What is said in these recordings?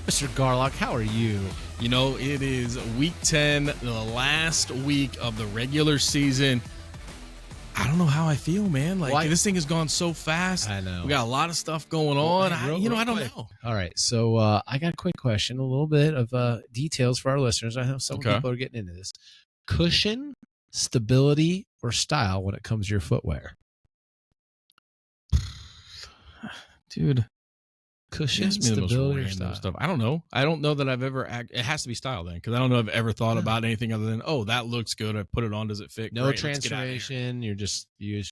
Mr. Garlock, how are you? You know, it is week 10, the last week of the regular season. I don't know how I feel, man. Like, this thing has gone so fast. I know. We got a lot of stuff going on. I don't know. All right, so I got a quick question, a little bit of details for our listeners. I know some people are getting into this. Cushion, stability, or style when it comes to your footwear? Dude. Cushion, stability, or style? Stuff. I don't know. I don't know that I've ever. It has to be style then, because I don't know if I've ever thought about anything other than, oh, that looks good. I put it on. Does it fit? No Great, transformation. You just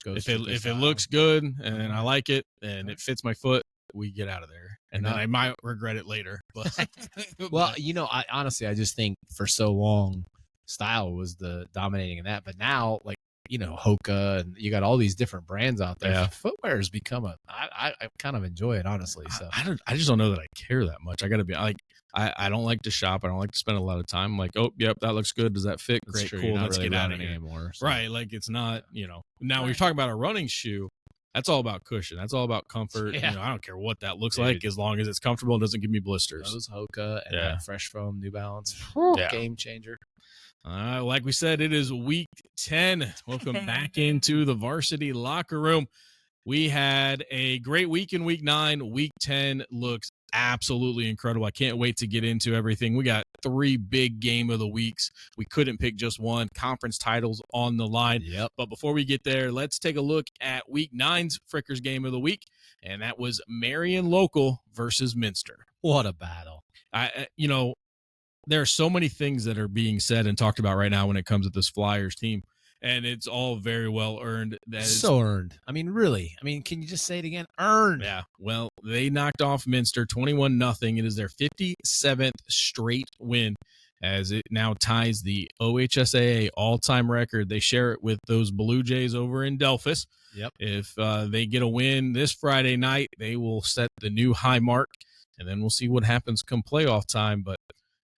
go. If it looks good and I like it and it fits my foot, we get out of there. And then I might regret it later. But well, I honestly, I just think for so long, style was the dominating in that. But now, like, Hoka, and you got all these different brands out there. Yeah. Footwear has become I kind of enjoy it, honestly. So I just don't know that I care that much. I got to be like, I don't like to shop. I don't like to spend a lot of time. I'm like, oh, yep, that looks good. Does that fit? That's Great, true. cool. Let's really get out of here anymore. So. Right. Like, it's not, now when you're talking about a running shoe, that's all about cushion. That's all about comfort. Yeah. I don't care what that looks like, as long as it's comfortable and doesn't give me blisters. Those Hoka and that Fresh Foam New Balance, game changer. Like we said, it is week 10. Welcome back into the Varsity Locker Room. We had a great week in week 9. Week 10 looks absolutely incredible. I can't wait to get into everything. We got 3 big game of the weeks. We couldn't pick just one. Conference titles on the line. Yep. But before we get there, let's take a look at week 9's Frickers game of the week. And that was Marion Local versus Minster. What a battle. There are so many things that are being said and talked about right now when it comes to this Flyers team, and it's all very well earned. Earned. I mean, really. I mean, can you just say it again? Earned. Yeah. Well, they knocked off Minster 21-0. It is their 57th straight win, as it now ties the OHSAA all-time record. They share it with those Blue Jays over in Delphus. Yep. If they get a win this Friday night, they will set the new high mark, and then we'll see what happens come playoff time. But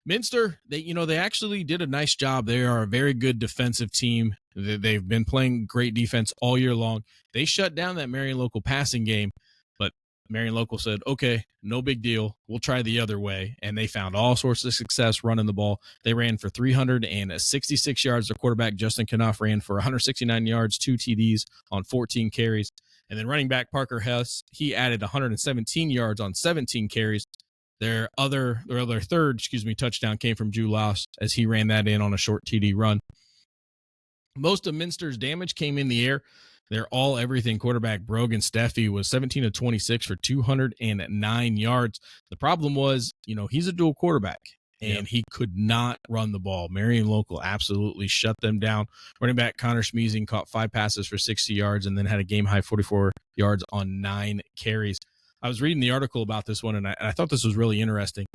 Minster, they actually did a nice job. They are a very good defensive team. They've been playing great defense all year long. They shut down that Marion Local passing game, but Marion Local said, okay, no big deal. We'll try the other way. And they found all sorts of success running the ball. They ran for 366 yards. Their quarterback, Justin Knopf, ran for 169 yards, 2 TDs on 14 carries. And then running back Parker Hess, he added 117 yards on 17 carries. Their third touchdown came from Drew Loss, as he ran that in on a short TD run. Most of Minster's damage came in the air. Their all-everything quarterback, Brogan Steffi, was 17 of 26 for 209 yards. The problem was, he's a dual quarterback, and he could not run the ball. Marion Local absolutely shut them down. Running back Connor Schmeezing caught 5 passes for 60 yards and then had a game-high 44 yards on 9 carries. I was reading the article about this one, and I thought this was really interesting.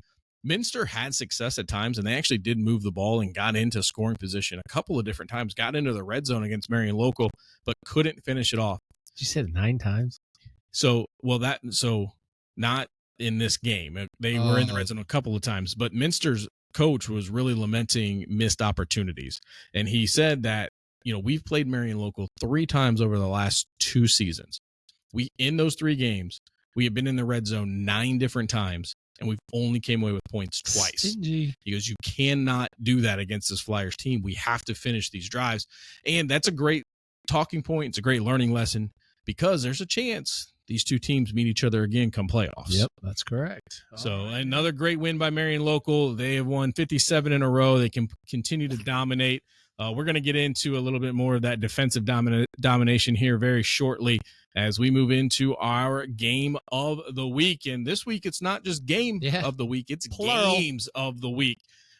Minster had success at times, and they actually did move the ball and got into scoring position a couple of different times, got into the red zone against Marion Local, but couldn't finish it off. You said 9 times? So not in this game. They were in the red zone a couple of times, but Minster's coach was really lamenting missed opportunities. And he said that, we've played Marion Local 3 times over the last 2 seasons. In those 3 games, we have been in the red zone 9 different times, and we've only came away with points twice. Stingy. He goes, you cannot do that against this Flyers team. We have to finish these drives. And that's a great talking point. It's a great learning lesson, because there's a chance these 2 teams meet each other again come playoffs. Yep, that's correct. So another great win by Marion Local. They have won 57 in a row. They can continue to dominate. We're going to get into a little bit more of that defensive domination here very shortly as we move into our game of the week. And this week, it's not just game of the week, it's plural. Games of the week.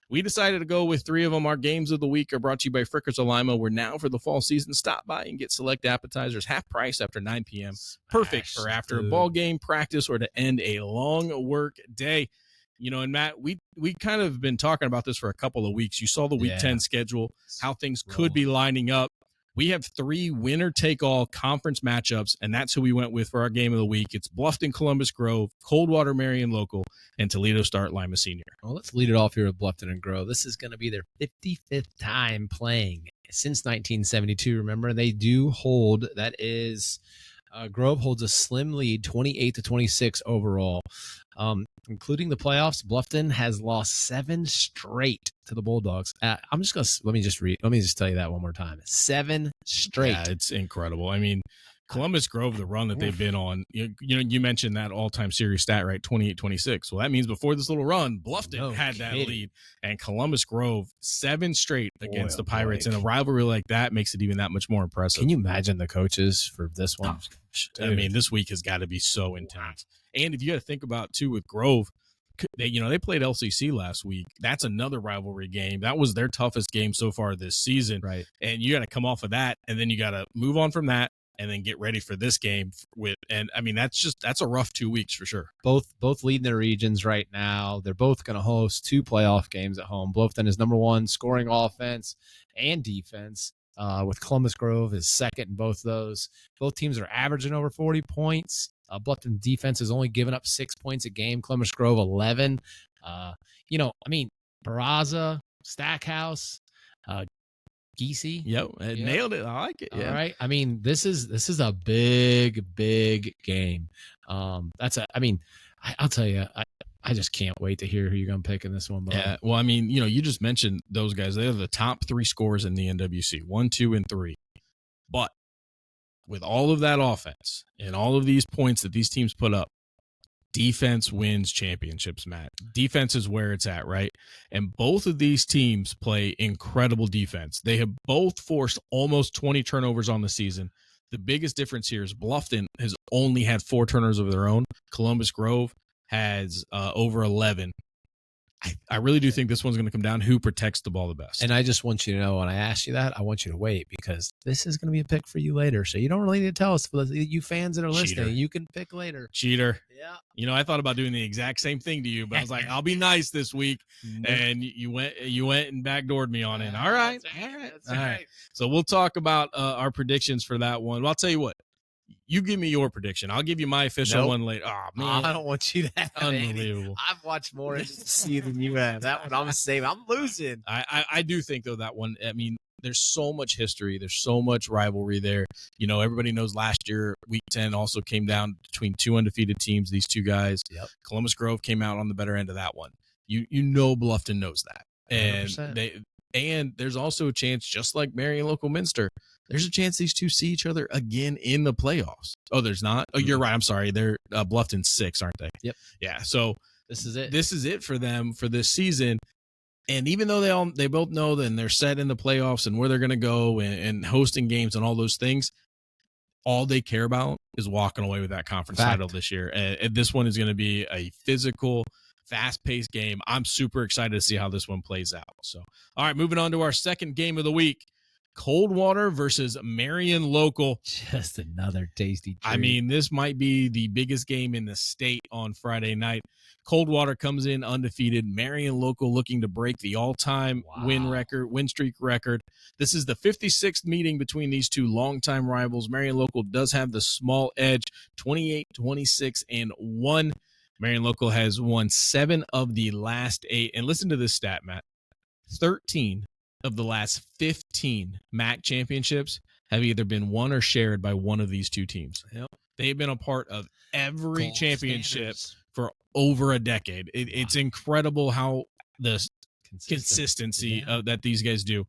We decided to go with 3 of them. Our games of the week are brought to you by Frickers of Lima. We're now for the fall season. Stop by and get select appetizers half price after 9 p.m. Perfect for after a ball game, practice, or to end a long work day. And Matt, we kind of been talking about this for a couple of weeks. You saw the week 10 schedule, how things could be lining up. We have 3 winner-take-all conference matchups, and that's who we went with for our game of the week. It's Bluffton Columbus Grove, Coldwater Marion Local, and Toledo Start Lima Senior. Well, let's lead it off here with Bluffton and Grove. This is going to be their 55th time playing since 1972. Remember, they do hold, that is, Grove holds a slim lead, 28-26 overall. including the playoffs, Bluffton has lost 7 straight to the Bulldogs. Let me just tell you that one more time. 7 straight. Yeah, it's incredible. I mean, Columbus Grove, the run that they've been on, you mentioned that all-time series stat, right? 28-26. Well, that means before this little run, Bluffton had that lead, and Columbus Grove 7 straight against the Pirates. And a rivalry like that makes it even that much more impressive. Can you imagine the coaches for this one? I mean, this week has got to be so intense. And if you got to think about, too, with Grove, they played LCC last week. That's another rivalry game. That was their toughest game so far this season. Right. And you got to come off of that, and then you got to move on from that and then get ready for this game that's a rough 2 weeks for sure. Both leading their regions right now. They're both going to host 2 playoff games at home. Bluffton is number 1 scoring offense and defense, with Columbus Grove is second in both those. Both teams are averaging over 40 points. Bluffton defense has only given up 6 points a game. Columbus Grove 11. Barraza, Stackhouse, Geesey. Yep, nailed it. I like it. Yeah. All right. I mean, this is a big game. I'll tell you, I just can't wait to hear who you're going to pick in this one. Bob. Yeah. Well, I mean, you just mentioned those guys. They're the top 3 scorers in the NWC, 1, 2, and 3. But with all of that offense and all of these points that these teams put up, defense wins championships, Matt. Defense is where it's at, right? And both of these teams play incredible defense. They have both forced almost 20 turnovers on the season. The biggest difference here is Bluffton has only had 4 turnovers of their own. Columbus Grove has over 11. I really do think this one's going to come down who protects the ball the best. And I just want you to know, when I asked you that, I want you to wait, because this is going to be a pick for you later. So you don't really need to tell us. For you fans that are listening, you can pick later. Cheater. Yeah. I thought about doing the exact same thing to you, but I was like, I'll be nice this week. And you went and backdoored me on it. All right. That's right. So we'll talk about our predictions for that one. Well, I'll tell you what. You give me your prediction. I'll give you my official one later. Oh, man. I don't want you to have unbelievable. I've watched more NWCC than you have. That one I'm saving. I'm losing. I do think, though, that one, I mean, there's so much history. There's so much rivalry there. Everybody knows last year, Week 10 also came down between 2 undefeated teams, these 2 guys. Yep. Columbus Grove came out on the better end of that one. Bluffton knows that. 100%. And there's also a chance, just like Marion Local Minster, there's a chance these 2 see each other again in the playoffs. Oh, there's not? Oh, you're right. I'm sorry. They're Bluffton 6, aren't they? Yep. Yeah. So this is it. This is it for them for this season. And even though they both know that they're set in the playoffs and where they're going to go and hosting games and all those things, all they care about is walking away with that conference title this year. And this one is going to be a physical, fast-paced game. I'm super excited to see how this one plays out. So, all right, moving on to our second game of the week. Coldwater versus Marion Local. Just another tasty treat. I mean, this might be the biggest game in the state on Friday night. Coldwater comes in undefeated. Marion Local looking to break the all-time win streak record. This is the 56th meeting between these 2 longtime rivals. Marion Local does have the small edge, 28-26-1. Marion Local has won 7 of the last 8. And listen to this stat, Matt. 13 of the last 15 MAC championships have either been won or shared by one of these 2 teams. Yep. They've been a part of every championship for over a decade. It's incredible how the consistency that these guys do.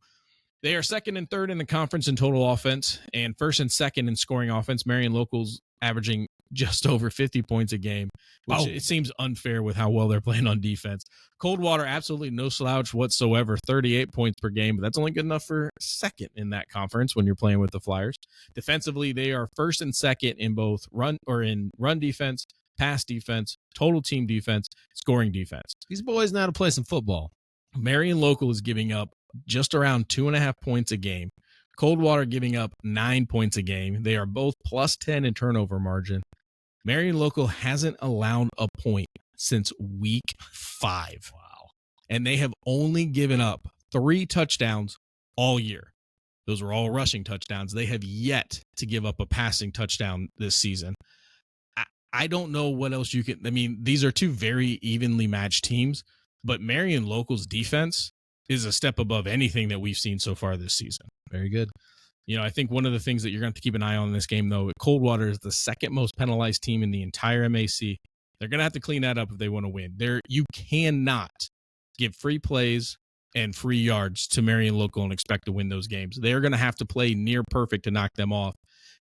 They are 2nd and 3rd in the conference in total offense and 1st and 2nd in scoring offense. Marion Local's averaging just over 50 points a game, which it seems unfair with how well they're playing on defense. Coldwater, absolutely no slouch whatsoever, 38 points per game, but that's only good enough for 2nd in that conference when you're playing with the Flyers. Defensively, they are 1st and 2nd in both run defense, pass defense, total team defense, scoring defense. These boys know how to play some football. Marion Local is giving up just around 2.5 points a game. Coldwater giving up 9 points a game. They are both plus 10 in turnover margin. Marion Local hasn't allowed a point since week 5. Wow. And they have only given up 3 touchdowns all year. Those were all rushing touchdowns. They have yet to give up a passing touchdown this season. I don't know what else you can. I mean, these are 2 very evenly matched teams, but Marion Local's defense is a step above anything that we've seen so far this season. Very good. I think one of the things that you're going to have to keep an eye on in this game, though, Coldwater is the 2nd most penalized team in the entire MAC, They're going to have to clean that up if they want to win. You cannot give free plays and free yards to Marion Local and expect to win those games. They're going to have to play near perfect to knock them off.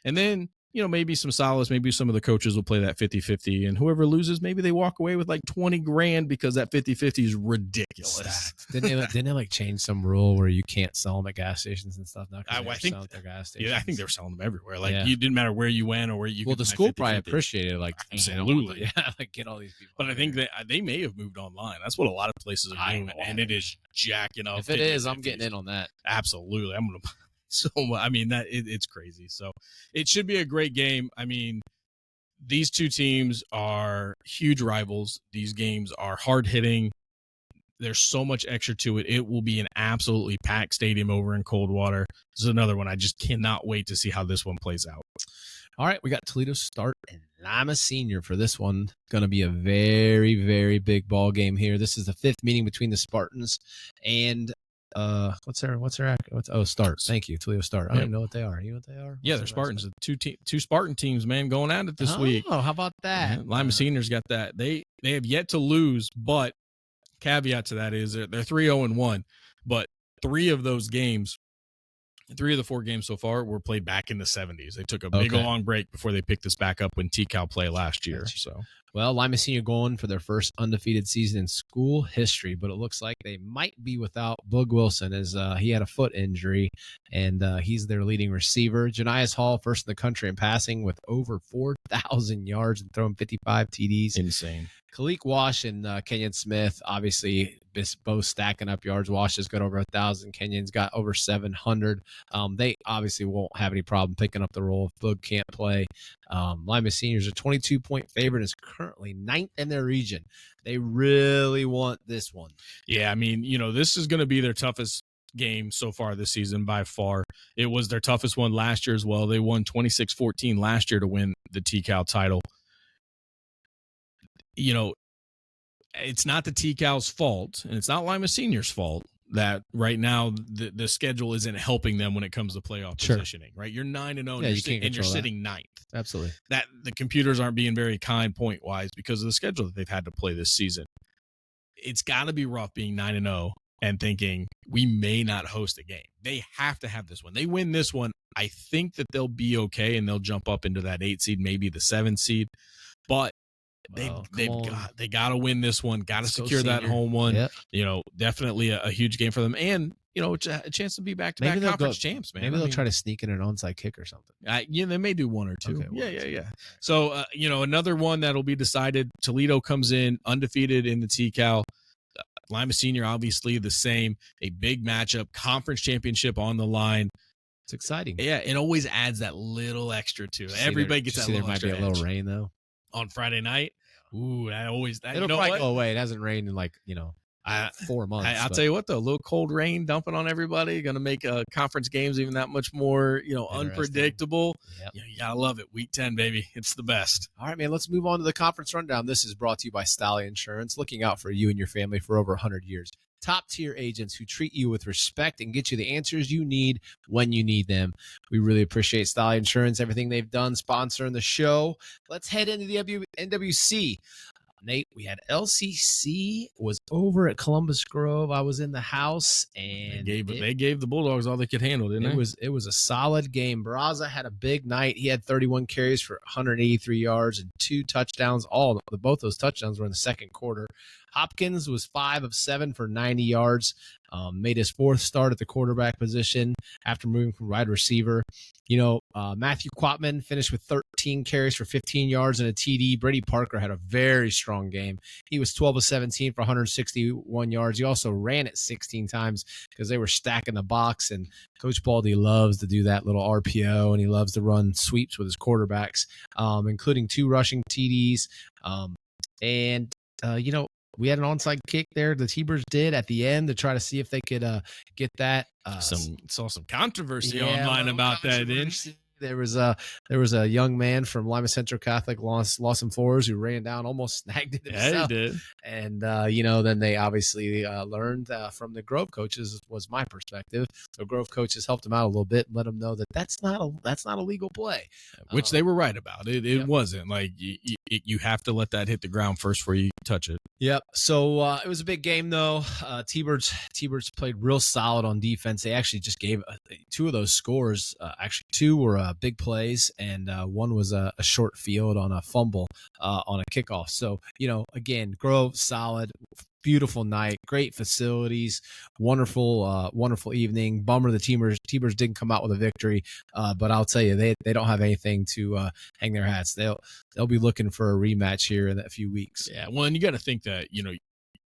And then, maybe some solace, maybe some of the coaches will play that 50-50, and whoever loses, maybe they walk away with like $20,000 because that 50-50 is ridiculous. Didn't they like change some rule where you can't sell them at gas stations and stuff now? I think at their gas stations. Yeah, I think they were selling them everywhere. Like you didn't matter where you went or where you. Well, the school probably appreciated it, like absolutely, yeah, like get all these people. But I think that they may have moved online. That's what a lot of places are doing, and it is jacking up. If it is, I'm getting in on that. Absolutely, I'm gonna. So I mean it's crazy. So it should be a great game. I mean, these two teams are huge rivals. These games are hard hitting. There's so much extra to it. It will be an absolutely packed stadium over in Coldwater. This is another one. I just cannot wait to see how this one plays out. All right, we got Toledo Start and Lima Senior for this one. Going to be a very, very big ball game here. This is the 5th meeting between the Spartans and Start. Thank you, Toledo Start. I don't even know what they are. You know what they are? Yeah, they're Spartans. Two Spartan teams, man, going at it this week. Oh, how about that? Lima Senior's got that. They have yet to lose, but caveat to that is they're 3-0-1. But 3 of those games, 3 of the 4 games so far were played back in the 70s. They took a big long break before they picked this back up when TCAL played last year. So. Well, Lima Senior going for their first undefeated season in school history, but it looks like they might be without Boog Wilson as he had a foot injury, and he's their leading receiver. Janias Hall, first in the country in passing with over 4,000 yards and throwing 55 TDs. Insane. Khalik Wash and Kenyon Smith, obviously, both stacking up yards. Wash has got over 1,000. Kenyon's got over 700. They obviously won't have any problem picking up the role if Boog can't play. Lima Senior's a 22-point favorite and is currently 9th in their region. They really want this one. Yeah, I mean, this is going to be their toughest game so far this season by far. It was their toughest one last year as well. They won 26-14 last year to win the TCAL title. It's not the TCAL's fault, and it's not Lima Senior's fault that right now the schedule isn't helping them when it comes to playoff positioning, right? You're 9-0 and you're sitting 9th. Absolutely. That the computers aren't being very kind point-wise because of the schedule that they've had to play this season. It's got to be rough being 9-0 and thinking we may not host a game. They have to have this one. They win this one, I think that they'll be okay and they'll jump up into that 8 seed, maybe the 7 seed. But they got to win this one. Got to secure that home one. Yep. Definitely a huge game for them, and a chance to be back-to-back conference champs, man. Maybe they'll try to sneak in an onside kick or something. They may do one or two. Okay, yeah. So another one that'll be decided. Toledo comes in undefeated in the TCAL. Lima Senior obviously the same. A big matchup, conference championship on the line. It's exciting. Yeah, it always adds that little extra to it. Everybody gets that little extra. There might be a little rain though on Friday night. Ooh, it'll probably go away. It hasn't rained in 4 months. I'll tell you what, though, a little cold rain dumping on everybody, going to make conference games even that much more, unpredictable. Yep. You got to love it. Week 10, baby. It's the best. All right, man, let's move on to the conference rundown. This is brought to you by Stallion Insurance, looking out for you and your family for over 100 years. Top-tier agents who treat you with respect and get you the answers you need when you need them. We really appreciate Stallion Insurance, everything they've done sponsoring the show. Let's head into the NWC. Nate, we had LCC was over at Columbus Grove. I was in the house, and they gave the Bulldogs all they could handle, didn't they? It was a solid game. Barraza had a big night. He had 31 carries for 183 yards and 2 touchdowns. Both those touchdowns were in the second quarter. Hopkins was 5 of 7 for 90 yards. Made his 4th start at the quarterback position after moving from wide receiver. Matthew Quatman finished with 13 carries for 15 yards and a TD. Brady Parker had a very strong game. He was 12 of 17 for 161 yards. He also ran it 16 times because they were stacking the box, and Coach Baldy loves to do that little RPO, and he loves to run sweeps with his quarterbacks, including 2 rushing TDs. We had an onside kick there. The T-Birds did at the end to try to see if they could get that. Saw some controversy online about that, didn't you? There was a young man from Lima Central Catholic Lawson Floors who ran down, almost snagged it himself. Yeah, he did. And then they obviously learned from the Grove coaches, was my perspective. The Grove coaches helped him out a little bit and let him know that that's not a legal play, which they were right about. It Yep. wasn't like you have to let that hit the ground first before you touch it. Yep. So it was a big game, though. T-Birds played real solid on defense. They actually just gave two of those scores. Actually, two were big plays, and one was a short field on a fumble on a kickoff. So, again, Grove, solid, beautiful night, great facilities, wonderful evening. Bummer the T-Birds didn't come out with a victory, but I'll tell you, they don't have anything to hang their hats. They'll be looking for a rematch here in a few weeks. Yeah, well, and you got to think that,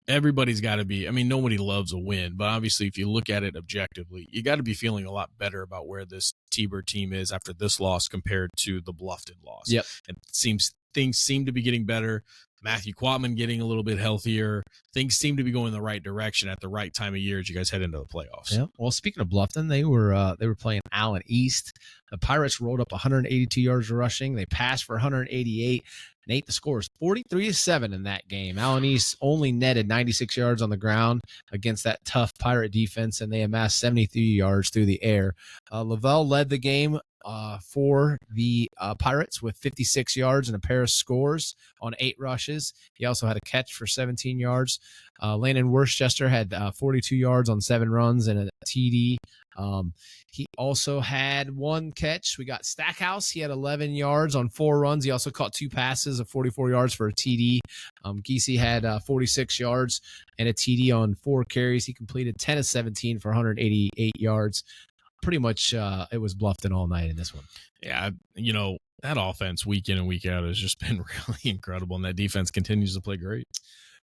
everybody's got to be, nobody loves a win, but obviously if you look at it objectively, you got to be feeling a lot better about where this T-Bird team is after this loss compared to the Bluffton loss. Yep. And things seem to be getting better. Matthew Quatman getting a little bit healthier. Things seem to be going the right direction at the right time of year as you guys head into the playoffs. Yeah. Well, speaking of Bluffton, they were playing Allen East. The Pirates rolled up 182 yards rushing. They passed for 188. Nate, the score is 43-7 in that game. Allen East only netted 96 yards on the ground against that tough Pirate defense, and they amassed 73 yards through the air. Lavelle led the game for the Pirates with 56 yards and a pair of scores on 8 rushes. He also had a catch for 17 yards. Landon Worcester had 42 yards on 7 runs and a TD. He also had 1 catch. We got Stackhouse. He had 11 yards on 4 runs. He also caught 2 passes of 44 yards for a TD. Giese had 46 yards and a TD on 4 carries. He completed 10 of 17 for 188 yards. Pretty much it was Bluffton all night in this one. Yeah, that offense week in and week out has just been really incredible, and that defense continues to play great.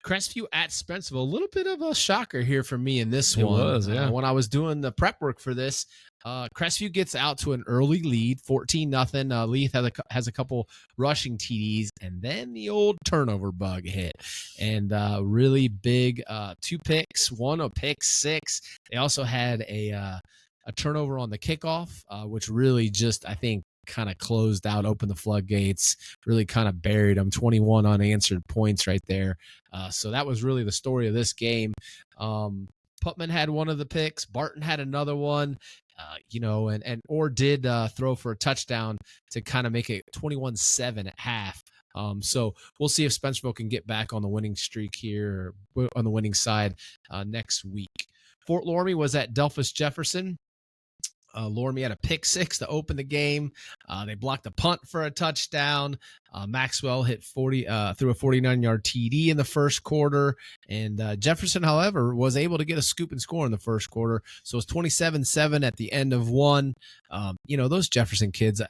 Crestview at Spencerville, a little bit of a shocker here for me in this one. It was, yeah. When I was doing the prep work for this, Crestview gets out to an early lead, 14-0. Leith has a couple rushing TDs, and then the old turnover bug hit. And really big 2 picks, 1 a pick 6. They also had a turnover on the kickoff, which really just, I think, kind of closed out, opened the floodgates, really kind of buried them. 21 unanswered points right there. So that was really the story of this game. Putman had 1 of the picks. Barton had another one, and Orr did throw for a touchdown to kind of make it 21-7 at half. So we'll see if Spencerville can get back on the winning streak here, or on the winning side next week. Fort Loramie was at Delphus Jefferson. Loramie had a pick 6 to open the game. They blocked a punt for a touchdown. Maxwell hit threw a 49-yard TD in the first quarter. And Jefferson, however, was able to get a scoop and score in the first quarter. So it was 27-7 at the end of one. Those Jefferson kids,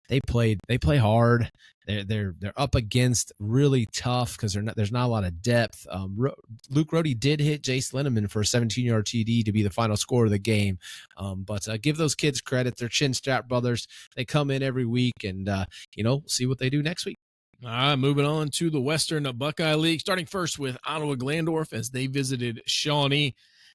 they play hard. They're up against really tough because there's not a lot of depth. Luke Rohde did hit Jace Linneman for a 17-yard TD to be the final score of the game. But give those kids credit. They're chin strap brothers. They come in every week, and see what they do next week. All right, moving on to the Western Buckeye League, starting first with Ottawa Glandorf as they visited Shawnee.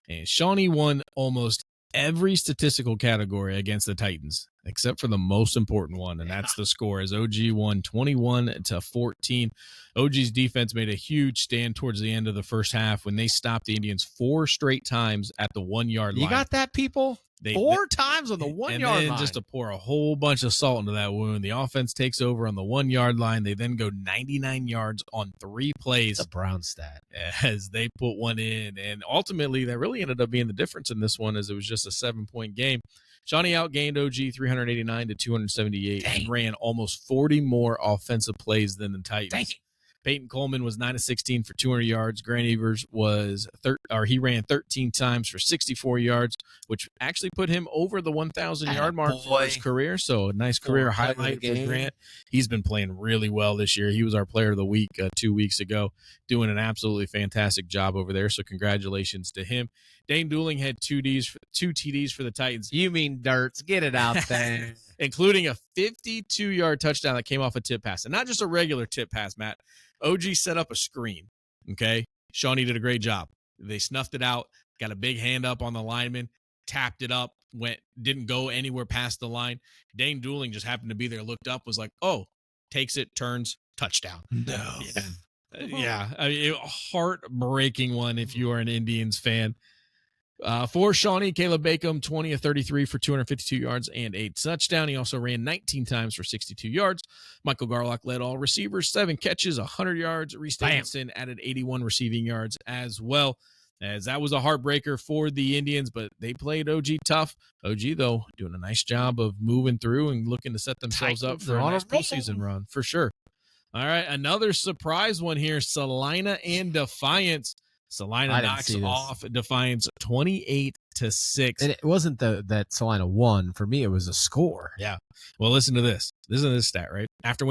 And Shawnee won almost every statistical category against the Titans, except for the most important one, and that's the score, as OG won 21-14. OG's defense made a huge stand towards the end of the first half when they stopped the Indians 4 straight times at the 1-yard line. You got that, people? 4 times on the 1-yard line. Just to pour a whole bunch of salt into that wound, the offense takes over on the 1-yard line. They then go 99 yards on 3 plays. It's a Brown stat. As they put one in. And ultimately, that really ended up being the difference in this one, as it was just a 7-point game. Shawnee outgained OG 389-278 and ran almost 40 more offensive plays than the Titans. Peyton Coleman was 9-16 for 200 yards. Grant Evers he ran 13 times for 64 yards, which actually put him over the 1,000-yard mark for his career. So a nice career highlight for Grant. He's been playing really well this year. He was our player of the week 2 weeks ago, doing an absolutely fantastic job over there. So congratulations to him. Dane Dooling had 2 TDs for the Titans. You mean Dirts. Get it out there. Including a 52-yard touchdown that came off a tip pass. And not just a regular tip pass, Matt. OG set up a screen, okay? Shawnee did a great job. They snuffed it out, got a big hand up on the lineman, tapped it up, didn't go anywhere past the line. Dane Dooling just happened to be there, looked up, was like, oh, takes it, turns, touchdown. No. Yeah. I mean, heartbreaking one if you are an Indians fan. For Shawnee, Caleb Bacom, 20 of 33 for 252 yards and a touchdown. He also ran 19 times for 62 yards. Michael Garlock led all receivers, 7 catches, 100 yards. Reese Davidson added 81 receiving yards as well, as that was a heartbreaker for the Indians, but they played OG tough. OG, though, doing a nice job of moving through and looking to set themselves up for a nice postseason run, for sure. All right, another surprise one here, Salina and Defiance. Salina knocks off Defiance 28-6. And it wasn't that Salina won. For me, it was a score. Yeah. Well, listen to this. This is this stat, right? After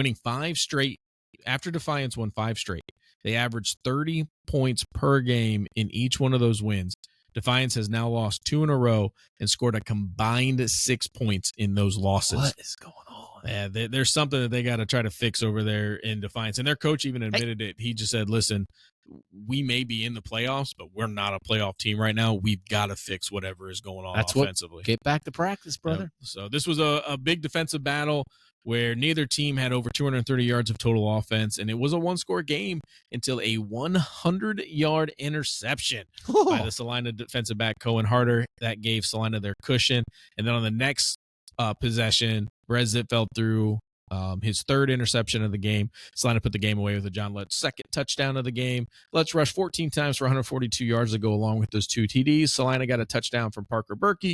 Defiance won 5 straight, they averaged 30 points per game in each one of those wins. Defiance has now lost 2 in a row and scored a combined 6 points in those losses. What is going on? Yeah, there's something that they got to try to fix over there in Defiance. And their coach even admitted it. He just said, listen, we may be in the playoffs, but we're not a playoff team right now. We've got to fix whatever is going on offensively. Get back to practice, brother. So this was a big defensive battle where neither team had over 230 yards of total offense, and it was a one-score game until a 100-yard interception by the Salina defensive back, Cohen Harder. That gave Salina their cushion. And then on the next possession, Brez Zipfeld threw his 3rd interception of the game. Salina put the game away with a John Lutz 2nd touchdown of the game. Lutz rushed 14 times for 142 yards to go along with those 2 TDs. Salina got a touchdown from Parker Berkey.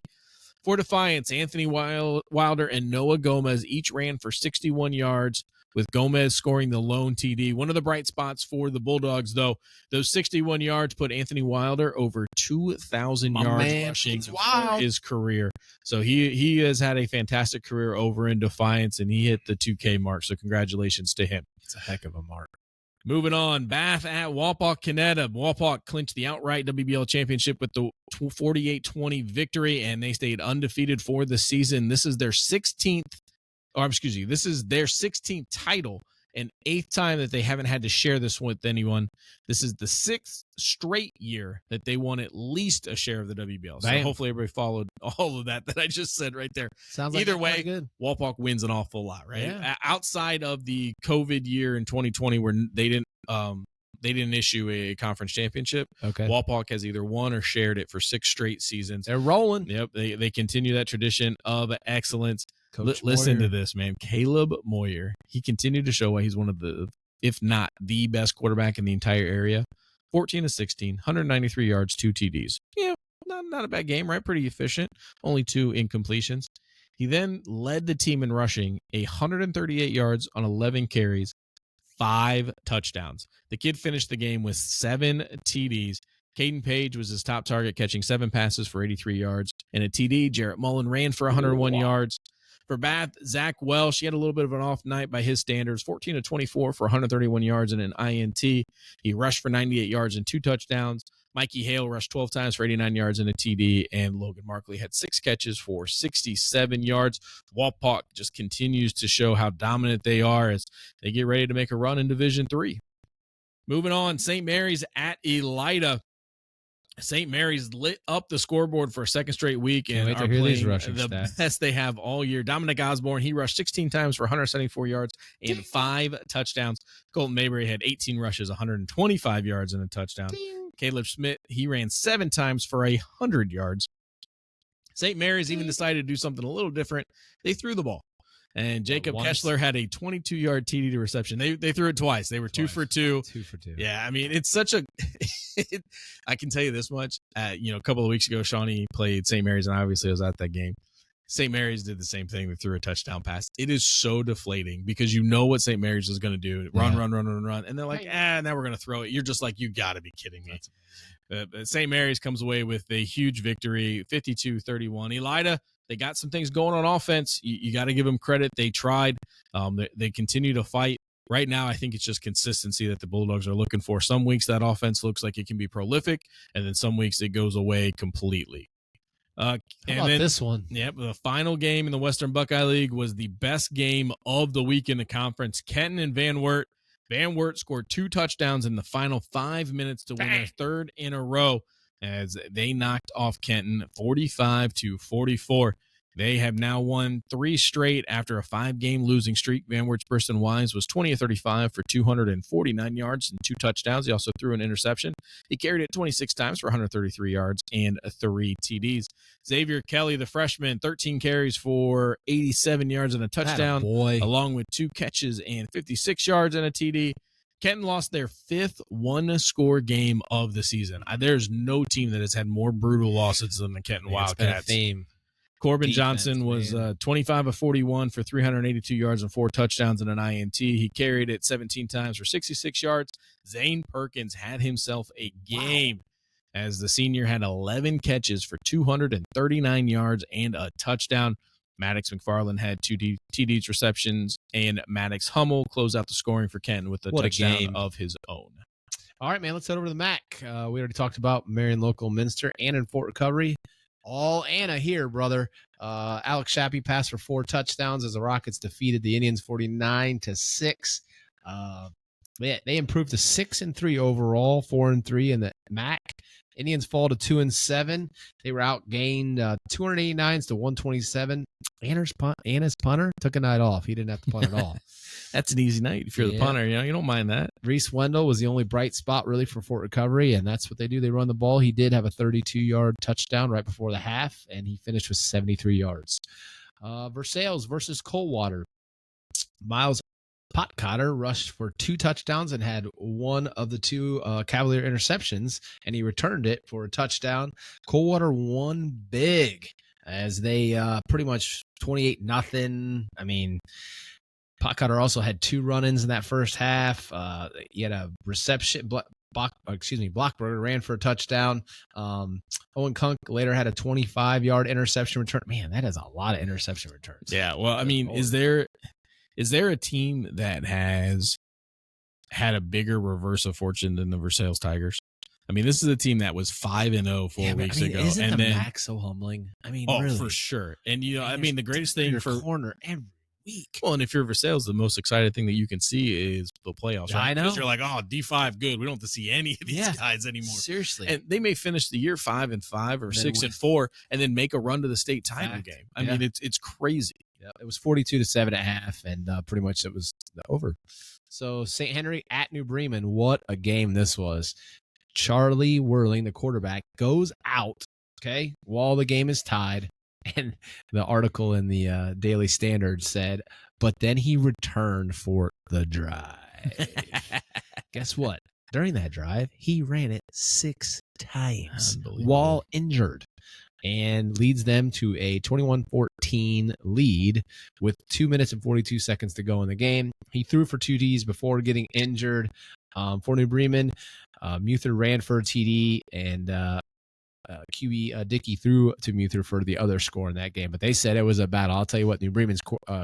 For Defiance, Anthony Wilder and Noah Gomez each ran for 61 yards, with Gomez scoring the lone TD. One of the bright spots for the Bulldogs, though, those 61 yards put Anthony Wilder over 2,000 yards rushing for his career. So he has had a fantastic career over in Defiance, and he hit the 2K mark. So congratulations to him. It's a heck of a mark. Moving on, Bath at Wapak Canetta. Wapak clinched the outright WBL championship with the 48-20 victory, and they stayed undefeated for the season. This is their 16th title and 8th time that they haven't had to share this with anyone. This is the 6th straight year that they won at least a share of the WBL. So hopefully everybody followed all of that I just said right there. Sounds like either way, good. Wapak wins an awful lot, right? Yeah. Outside of the COVID year in 2020 where they didn't issue a conference championship. Okay. Wapak has either won or shared it for 6 straight seasons. They're rolling. Yep. They continue that tradition of excellence. Moyer. Listen to this, man. Caleb Moyer. He continued to show why he's one of the, if not the best quarterback in the entire area. 14 of 16, 193 yards, 2 TDs. Yeah, not a bad game, right? Pretty efficient. Only 2 incompletions. He then led the team in rushing, 138 yards on 11 carries, 5 touchdowns. The kid finished the game with 7 TDs. Caden Page was his top target, catching 7 passes for 83 yards and a TD. Jarrett Mullen ran for 101 yards. For Bath, Zach Welsh, he had a little bit of an off night by his standards, 14 of 24 for 131 yards and an INT. He rushed for 98 yards and 2 touchdowns. Mikey Hale rushed 12 times for 89 yards and a TD, and Logan Markley had 6 catches for 67 yards. Wapak just continues to show how dominant they are as they get ready to make a run in Division III. Moving on, St. Mary's at Elida. St. Mary's lit up the scoreboard for a second straight week and are playing the best they have all year. Dominic Osborne, he rushed 16 times for 174 yards and 5 touchdowns. Colton Mayberry had 18 rushes, 125 yards and a touchdown. Caleb Schmidt, he ran 7 times for 100 yards. St. Mary's even decided to do something a little different. They threw the ball. And Jacob Kessler had a 22-yard TD to reception. They threw it twice. They were 2 for 2. 2 for 2. Yeah, I mean, it's such a I can tell you this much. A couple of weeks ago, Shawnee played St. Mary's, and obviously I was at that game. St. Mary's did the same thing. They threw a touchdown pass. It is so deflating because you know what St. Mary's is going to do. Run. And they're like, now we're going to throw it. You're just like, you got to be kidding me. But St. Mary's comes away with a huge victory, 52-31. Elida, they got some things going on offense. You got to give them credit. They tried. They continue to fight. Right now, I think it's just consistency that the Bulldogs are looking for. Some weeks that offense looks like it can be prolific, and then some weeks it goes away completely. How about this one? Yep, the final game in the Western Buckeye League was the best game of the week in the conference. Kenton and Van Wert. Van Wert scored 2 touchdowns in the final 5 minutes to win their 3rd in a row. as they knocked off Kenton 45-44. They have now won 3 straight after a 5-game losing streak. Van Wertsbursten Wise was 20 of 35 for 249 yards and 2 touchdowns. He also threw an interception. He carried it 26 times for 133 yards and 3 TDs. Xavier Kelly, the freshman, 13 carries for 87 yards and a touchdown, along with 2 catches and 56 yards and a TD. Kenton lost their 5th one-score game of the season. There's no team that has had more brutal losses than the Kenton Wildcats. It's been a theme. Corbin Defense, Johnson was 25 of 41 for 382 yards and 4 touchdowns and an INT. He carried it 17 times for 66 yards. Zane Perkins had himself a game as the senior had 11 catches for 239 yards and a touchdown. Maddox McFarland had 2 TDs receptions, and Maddox Hummel closed out the scoring for Kenton with a touchdown of his own. All right, man, let's head over to the MAC. We already talked about Marion Local Minster and in Fort Recovery. All Anna here, brother. Alex Shappy passed for 4 touchdowns as the Rockets defeated the Indians 49-6. They improved to 6-3 overall, 4-3 in the MAC. Indians fall to 2-7. They were outgained 289 to 127. Anna's punter took a night off. He didn't have to punt at all. That's an easy night if you're the punter. You don't mind that. Reese Wendell was the only bright spot really for Fort Recovery, and that's what they do. They run the ball. He did have a 32-yard touchdown right before the half, and he finished with 73 yards. Versailles versus Coldwater. Miles Potcotter rushed for 2 touchdowns and had one of the 2 Cavalier interceptions, and he returned it for a touchdown. Coldwater won big as they pretty much 28-0. I mean, Potcotter also had 2 run-ins in that first half. He had a reception. Blockberger ran for a touchdown. Owen Kunk later had a 25-yard interception return. Man, that is a lot of interception returns. Yeah, well, I mean, is there a team that has had a bigger reverse of fortune than the Versailles Tigers? I mean, this is a team that was 5-0 4 weeks ago. Isn't the MAC so humbling? I mean, really, for sure. And the greatest thing for corner every week. Well, and if you're Versailles, the most exciting thing that you can see is the playoffs. Right? I know. Because you're like, D5, good. We don't have to see any of these guys anymore. Seriously. And they may finish the year 5-5 or 6-4, and then make a run to the state title game. I mean, it's crazy. Yeah, it was 42-7 at half, and pretty much it was over. So St. Henry at New Bremen, what a game this was. Charlie Whirling, the quarterback, goes out, while the game is tied. And the article in the Daily Standard said, but then he returned for the drive. Guess what? During that drive, he ran it 6 times while injured, and leads them to a 21-14 lead with 2 minutes and 42 seconds to go in the game. He threw for 2 Ds before getting injured. For New Bremen, Muther ran for a TD, and QB Dickey threw to Muther for the other score in that game. But they said it was a battle. I'll tell you what, New Bremen's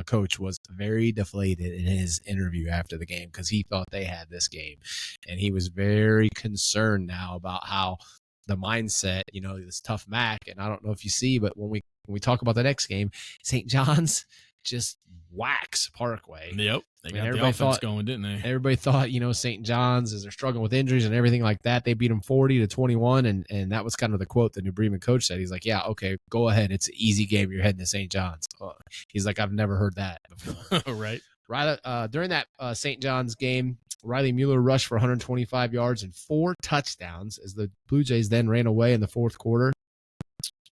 coach was very deflated in his interview after the game because he thought they had this game. And he was very concerned now about how the mindset, this tough MAC. And I don't know if you see, but when we talk about the next game, St. John's just whacks Parkway. Yep. They got the offense going, didn't they? Everybody thought, St. John's, as they're struggling with injuries and everything like that, they beat them 40-21, and that was kind of the quote the New Bremen coach said. He's like, yeah, okay, go ahead. It's an easy game. You're heading to St. John's. He's like, I've never heard that before. Right. During that St. John's game, Riley Mueller rushed for 125 yards and 4 touchdowns as the Blue Jays then ran away in the fourth quarter.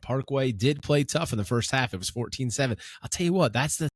Parkway did play tough in the first half. It was 14-7. I'll tell you what, that's the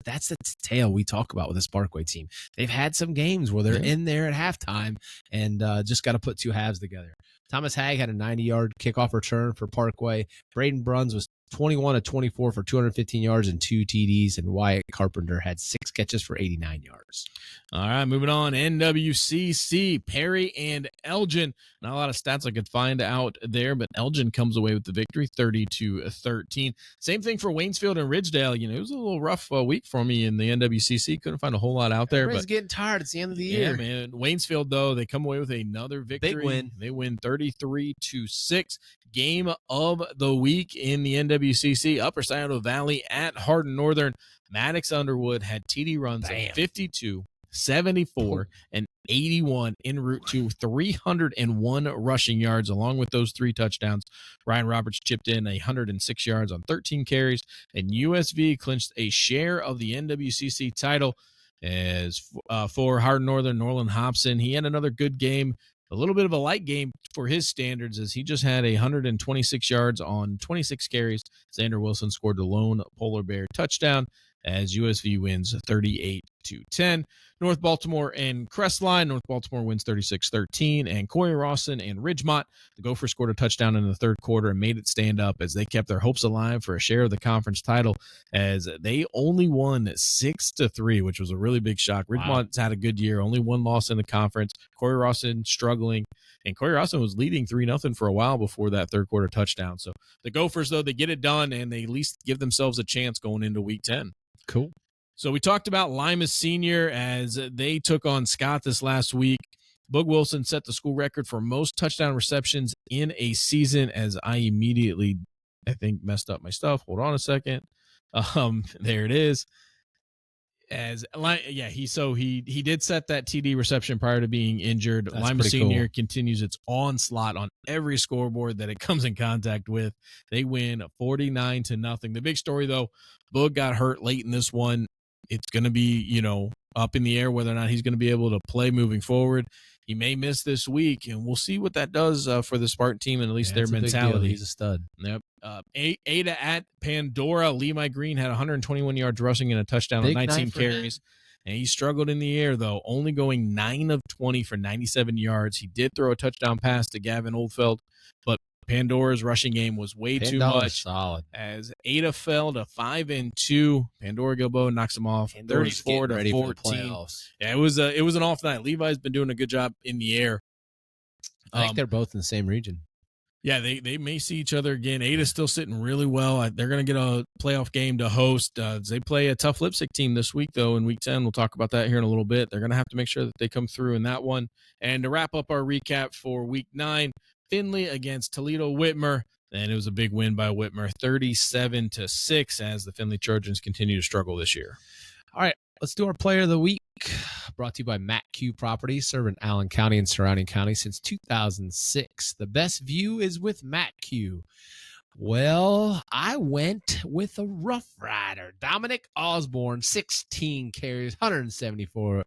tale we talk about with this Parkway team. They've had some games where they're in there at halftime and just got to put 2 halves together. Thomas Hagg had a 90-yard kickoff return for Parkway. Braden Bruns was 21-24 for 215 yards and 2 TDs, and Wyatt Carpenter had 6 catches for 89 yards. All right, moving on. NWCC, Perry and Elgin. Not a lot of stats I could find out there, but Elgin comes away with the victory, 30-13. Same thing for Waynesfield and Ridgedale. It was a little rough week for me in the NWCC. Couldn't find a whole lot out there. Everybody's getting tired. It's the end of the year. Yeah, man. Waynesfield, though, they come away with another victory. Big win. They win 33-6. Game of the week in the NWCC, Upper Scioto Valley at Hardin Northern. Maddox Underwood had TD runs of 52, 74, and 81 en route to 301 rushing yards, along with those 3 touchdowns. Ryan Roberts chipped in 106 yards on 13 carries, and USV clinched a share of the NWCC title. As for Hardin Northern, Norland Hobson, he had another good game. A little bit of a light game for his standards, as he just had 126 yards on 26 carries. Xander Wilson scored the lone Polar Bear touchdown as USV wins 38-10. North Baltimore and Crestline. North Baltimore wins 36-13. And Corey Rawson and Ridgemont. The Gophers scored a touchdown in the third quarter and made it stand up as they kept their hopes alive for a share of the conference title, as they only won 6-3, which was a really big shock. Ridgemont's had a good year, only 1 loss in the conference. Corey Rawson struggling. And Corey Rawson was leading 3-0 for a while before that third quarter touchdown. So the Gophers, though, they get it done, and they at least give themselves a chance going into Week 10. Cool. So we talked about Lima Senior as they took on Scott this last week. Boog Wilson set the school record for most touchdown receptions in a season, as I immediately, I think, messed up my stuff. Hold on a second. There it is. He did set that TD reception prior to being injured. That's Lima Senior cool. Continues its onslaught on every scoreboard that it comes in contact with. They win 49-0. The big story, though, Boog got hurt late in this one. It's going to be, up in the air whether or not he's going to be able to play moving forward. He may miss this week, and we'll see what that does for the Spartan team and at least their mentality. He's a stud. Yep. Ada at Pandora. Levi Green had 121 yards rushing and a touchdown on 19 carries. And he struggled in the air, though, only going 9 of 20 for 97 yards. He did throw a touchdown pass to Gavin Oldfeld, but Pandora's rushing game was way too much. Solid. As Ada fell to 5-2, Pandora Gilboa knocks him off 34-14. Yeah, it was an off night. Levi's been doing a good job in the air. I think they're both in the same region. Yeah, they may see each other again. Ada's still sitting really well. They're going to get a playoff game to host. They play a tough Lipstick team this week, though, in Week 10. We'll talk about that here in a little bit. They're going to have to make sure that they come through in that one. And to wrap up our recap for Week 9, Findlay against Toledo Whitmer. And it was a big win by Whitmer, 37-6, as the Findlay Trojans continue to struggle this year. All right, let's do our player of the week. Brought to you by Matt Q Properties, serving Allen County and surrounding counties since 2006. The best view is with Matt Q. Well, I went with a Rough Rider, Dominic Osborne, 16 carries, 174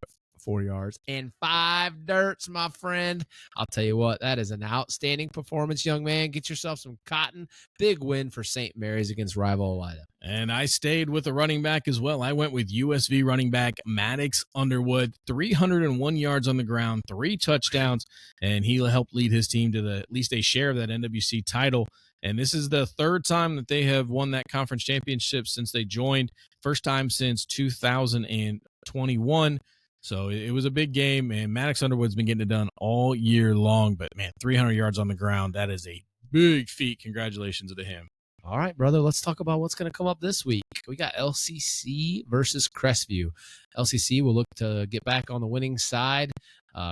yards, and 5 dirts, my friend. I'll tell you what, that is an outstanding performance, young man. Get yourself some cotton. Big win for St. Mary's against rival Elida. And I stayed with a running back as well. I went with USV running back Maddox Underwood, 301 yards on the ground, 3 touchdowns, and he helped lead his team to at least a share of that NWC title. And this is the 3rd time that they have won that conference championship since they joined. First time since 2021. So it was a big game, and Maddox Underwood's been getting it done all year long. But, man, 300 yards on the ground, that is a big feat. Congratulations to him. All right, brother, let's talk about what's going to come up this week. We got LCC versus Crestview. LCC will look to get back on the winning side,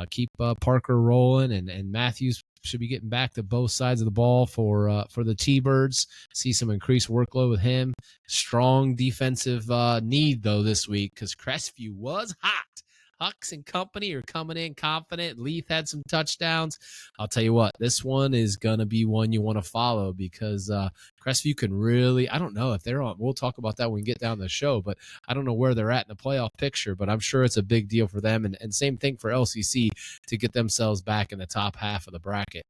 keep Parker rolling, and Matthews should be getting back to both sides of the ball for the T-Birds. See some increased workload with him. Strong defensive need, though, this week because Crestview was hot. Hucks and company are coming in confident. Leith had some touchdowns. I'll tell you what, this one is going to be one you want to follow because Crestview can really, I don't know if they're on, we'll talk about that when we get down the show, but I don't know where they're at in the playoff picture, but I'm sure it's a big deal for them. And same thing for LCC to get themselves back in the top half of the bracket.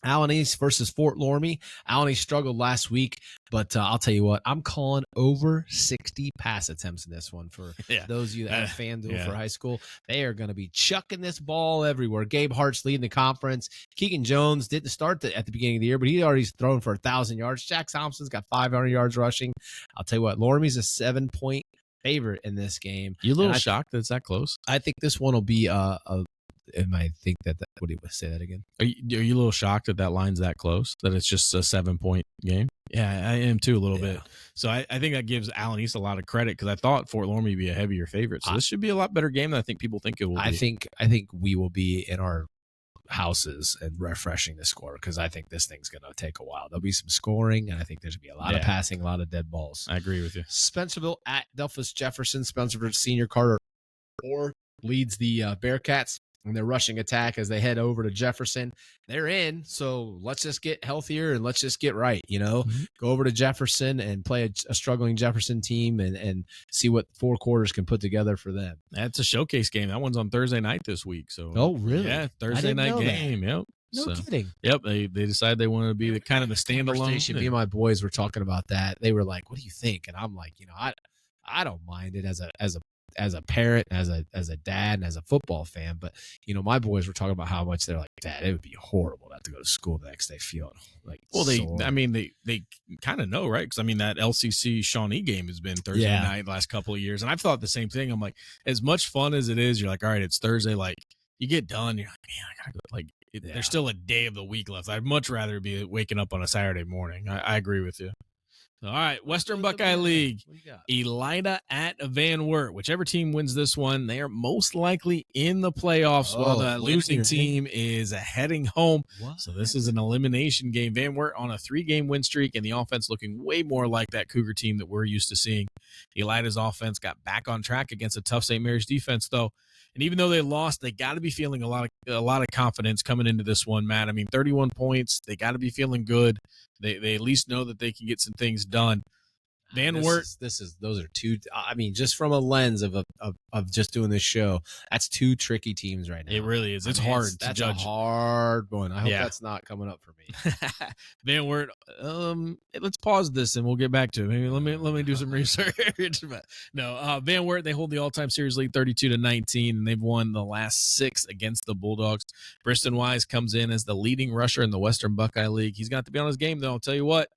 Allen East versus Fort Loramie. Allen East struggled last week, but I'll tell you what, I'm calling over 60 pass attempts in this one for those of you that have FanDuel for high school. They are going to be chucking this ball everywhere. Gabe Hart's leading the conference. Keegan Jones didn't start at the beginning of the year, but he already thrown for 1,000 yards. Jack Thompson's got 500 yards rushing. I'll tell you what, Loramie's a 7-point favorite in this game. You a little shocked that it's that close? I think this one will be and I think that what do you say that again? Are you a little shocked that line's that close? That it's just a 7-point game? Yeah, I am too a little bit. So I think that gives Allen East a lot of credit because I thought Fort Loramie would be a heavier favorite. So this should be a lot better game than I think people think it will be. I think we will be in our houses and refreshing the score because I think this thing's going to take a while. There'll be some scoring, and I think there's going to be a lot of passing, a lot of dead balls. I agree with you. Spencerville at Delphus Jefferson. Spencerville Senior Carter leads the Bearcats in their rushing attack as they head over to Jefferson. They're in, so let's just get healthier and let's just get right, Go over to Jefferson and play a struggling Jefferson team and see what 4 quarters can put together for them. That's a showcase game. That one's on Thursday night this week. So oh, really? Yeah, Thursday night game. That. Yep. No kidding. Yep, they decided they wanted to be the kind of the standalone. Me and my boys were talking about that. They were like, "What do you think?" And I'm like, I don't mind it as a parent, as a dad, and as a football fan. But my boys were talking about how much they're like, "Dad, it would be horrible to have to go to school the next day feeling like." Well, they kind of know, right? Because that LCC Shawnee game has been Thursday night the last couple of years, and I've thought the same thing. I'm like, as much fun as it is, you're like, all right, it's Thursday. Like, you get done, you're like, man, I gotta go. Like, there's still a day of the week left. I'd much rather be waking up on a Saturday morning. I agree with you. All right, Western Buckeye League, Elida at Van Wert. Whichever team wins this one, they are most likely in the playoffs while the losing team is heading home. What? So this is an elimination game. Van Wert on a 3-game win streak, and the offense looking way more like that Cougar team that we're used to seeing. Elida's offense got back on track against a tough St. Mary's defense, though. And even though they lost, they got to be feeling a lot of confidence coming into this one, Matt. 31 points. They got to be feeling good. They at least know that they can get some things done. Van Wert. Those are two. Just from a lens of just doing this show, that's 2 tricky teams right now. It really is. It's hard to judge. That's a hard one. I hope that's not coming up for me. Van Wert. Let's pause this and we'll get back to it. Maybe let me do some research. No, Van Wert. They hold the all-time series lead 32-19, and they've won the last 6 against the Bulldogs. Briston Wise comes in as the leading rusher in the Western Buckeye League. He's got to be on his game, though. I'll tell you what.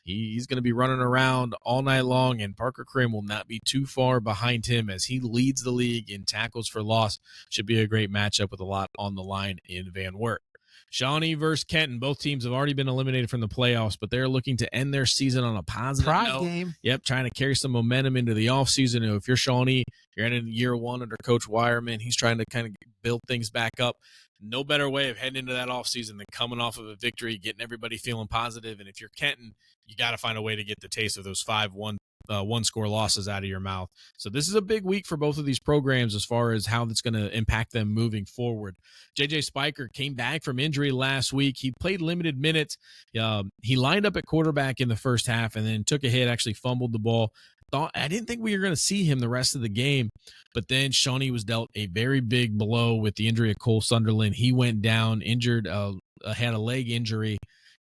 He's going to be running around all night long, and Parker Krim will not be too far behind him as he leads the league in tackles for loss. Should be a great matchup with a lot on the line in Van Wert. Shawnee versus Kenton. Both teams have already been eliminated from the playoffs, but they're looking to end their season on a positive note. Game. Yep, trying to carry some momentum into the offseason. If you're Shawnee, you're in year 1 under Coach Wireman. He's trying to kind of build things back up. No better way of heading into that offseason than coming off of a victory, getting everybody feeling positive. And if you're Kenton, you got to find a way to get the taste of those 5 one-score losses out of your mouth. So this is a big week for both of these programs as far as how that's going to impact them moving forward. J.J. Spiker came back from injury last week. He played limited minutes. He lined up at quarterback in the first half and then took a hit, actually fumbled the ball. I didn't think we were going to see him the rest of the game, but then Shawnee was dealt a very big blow with the injury of Cole Sunderland. He went down, injured, had a leg injury,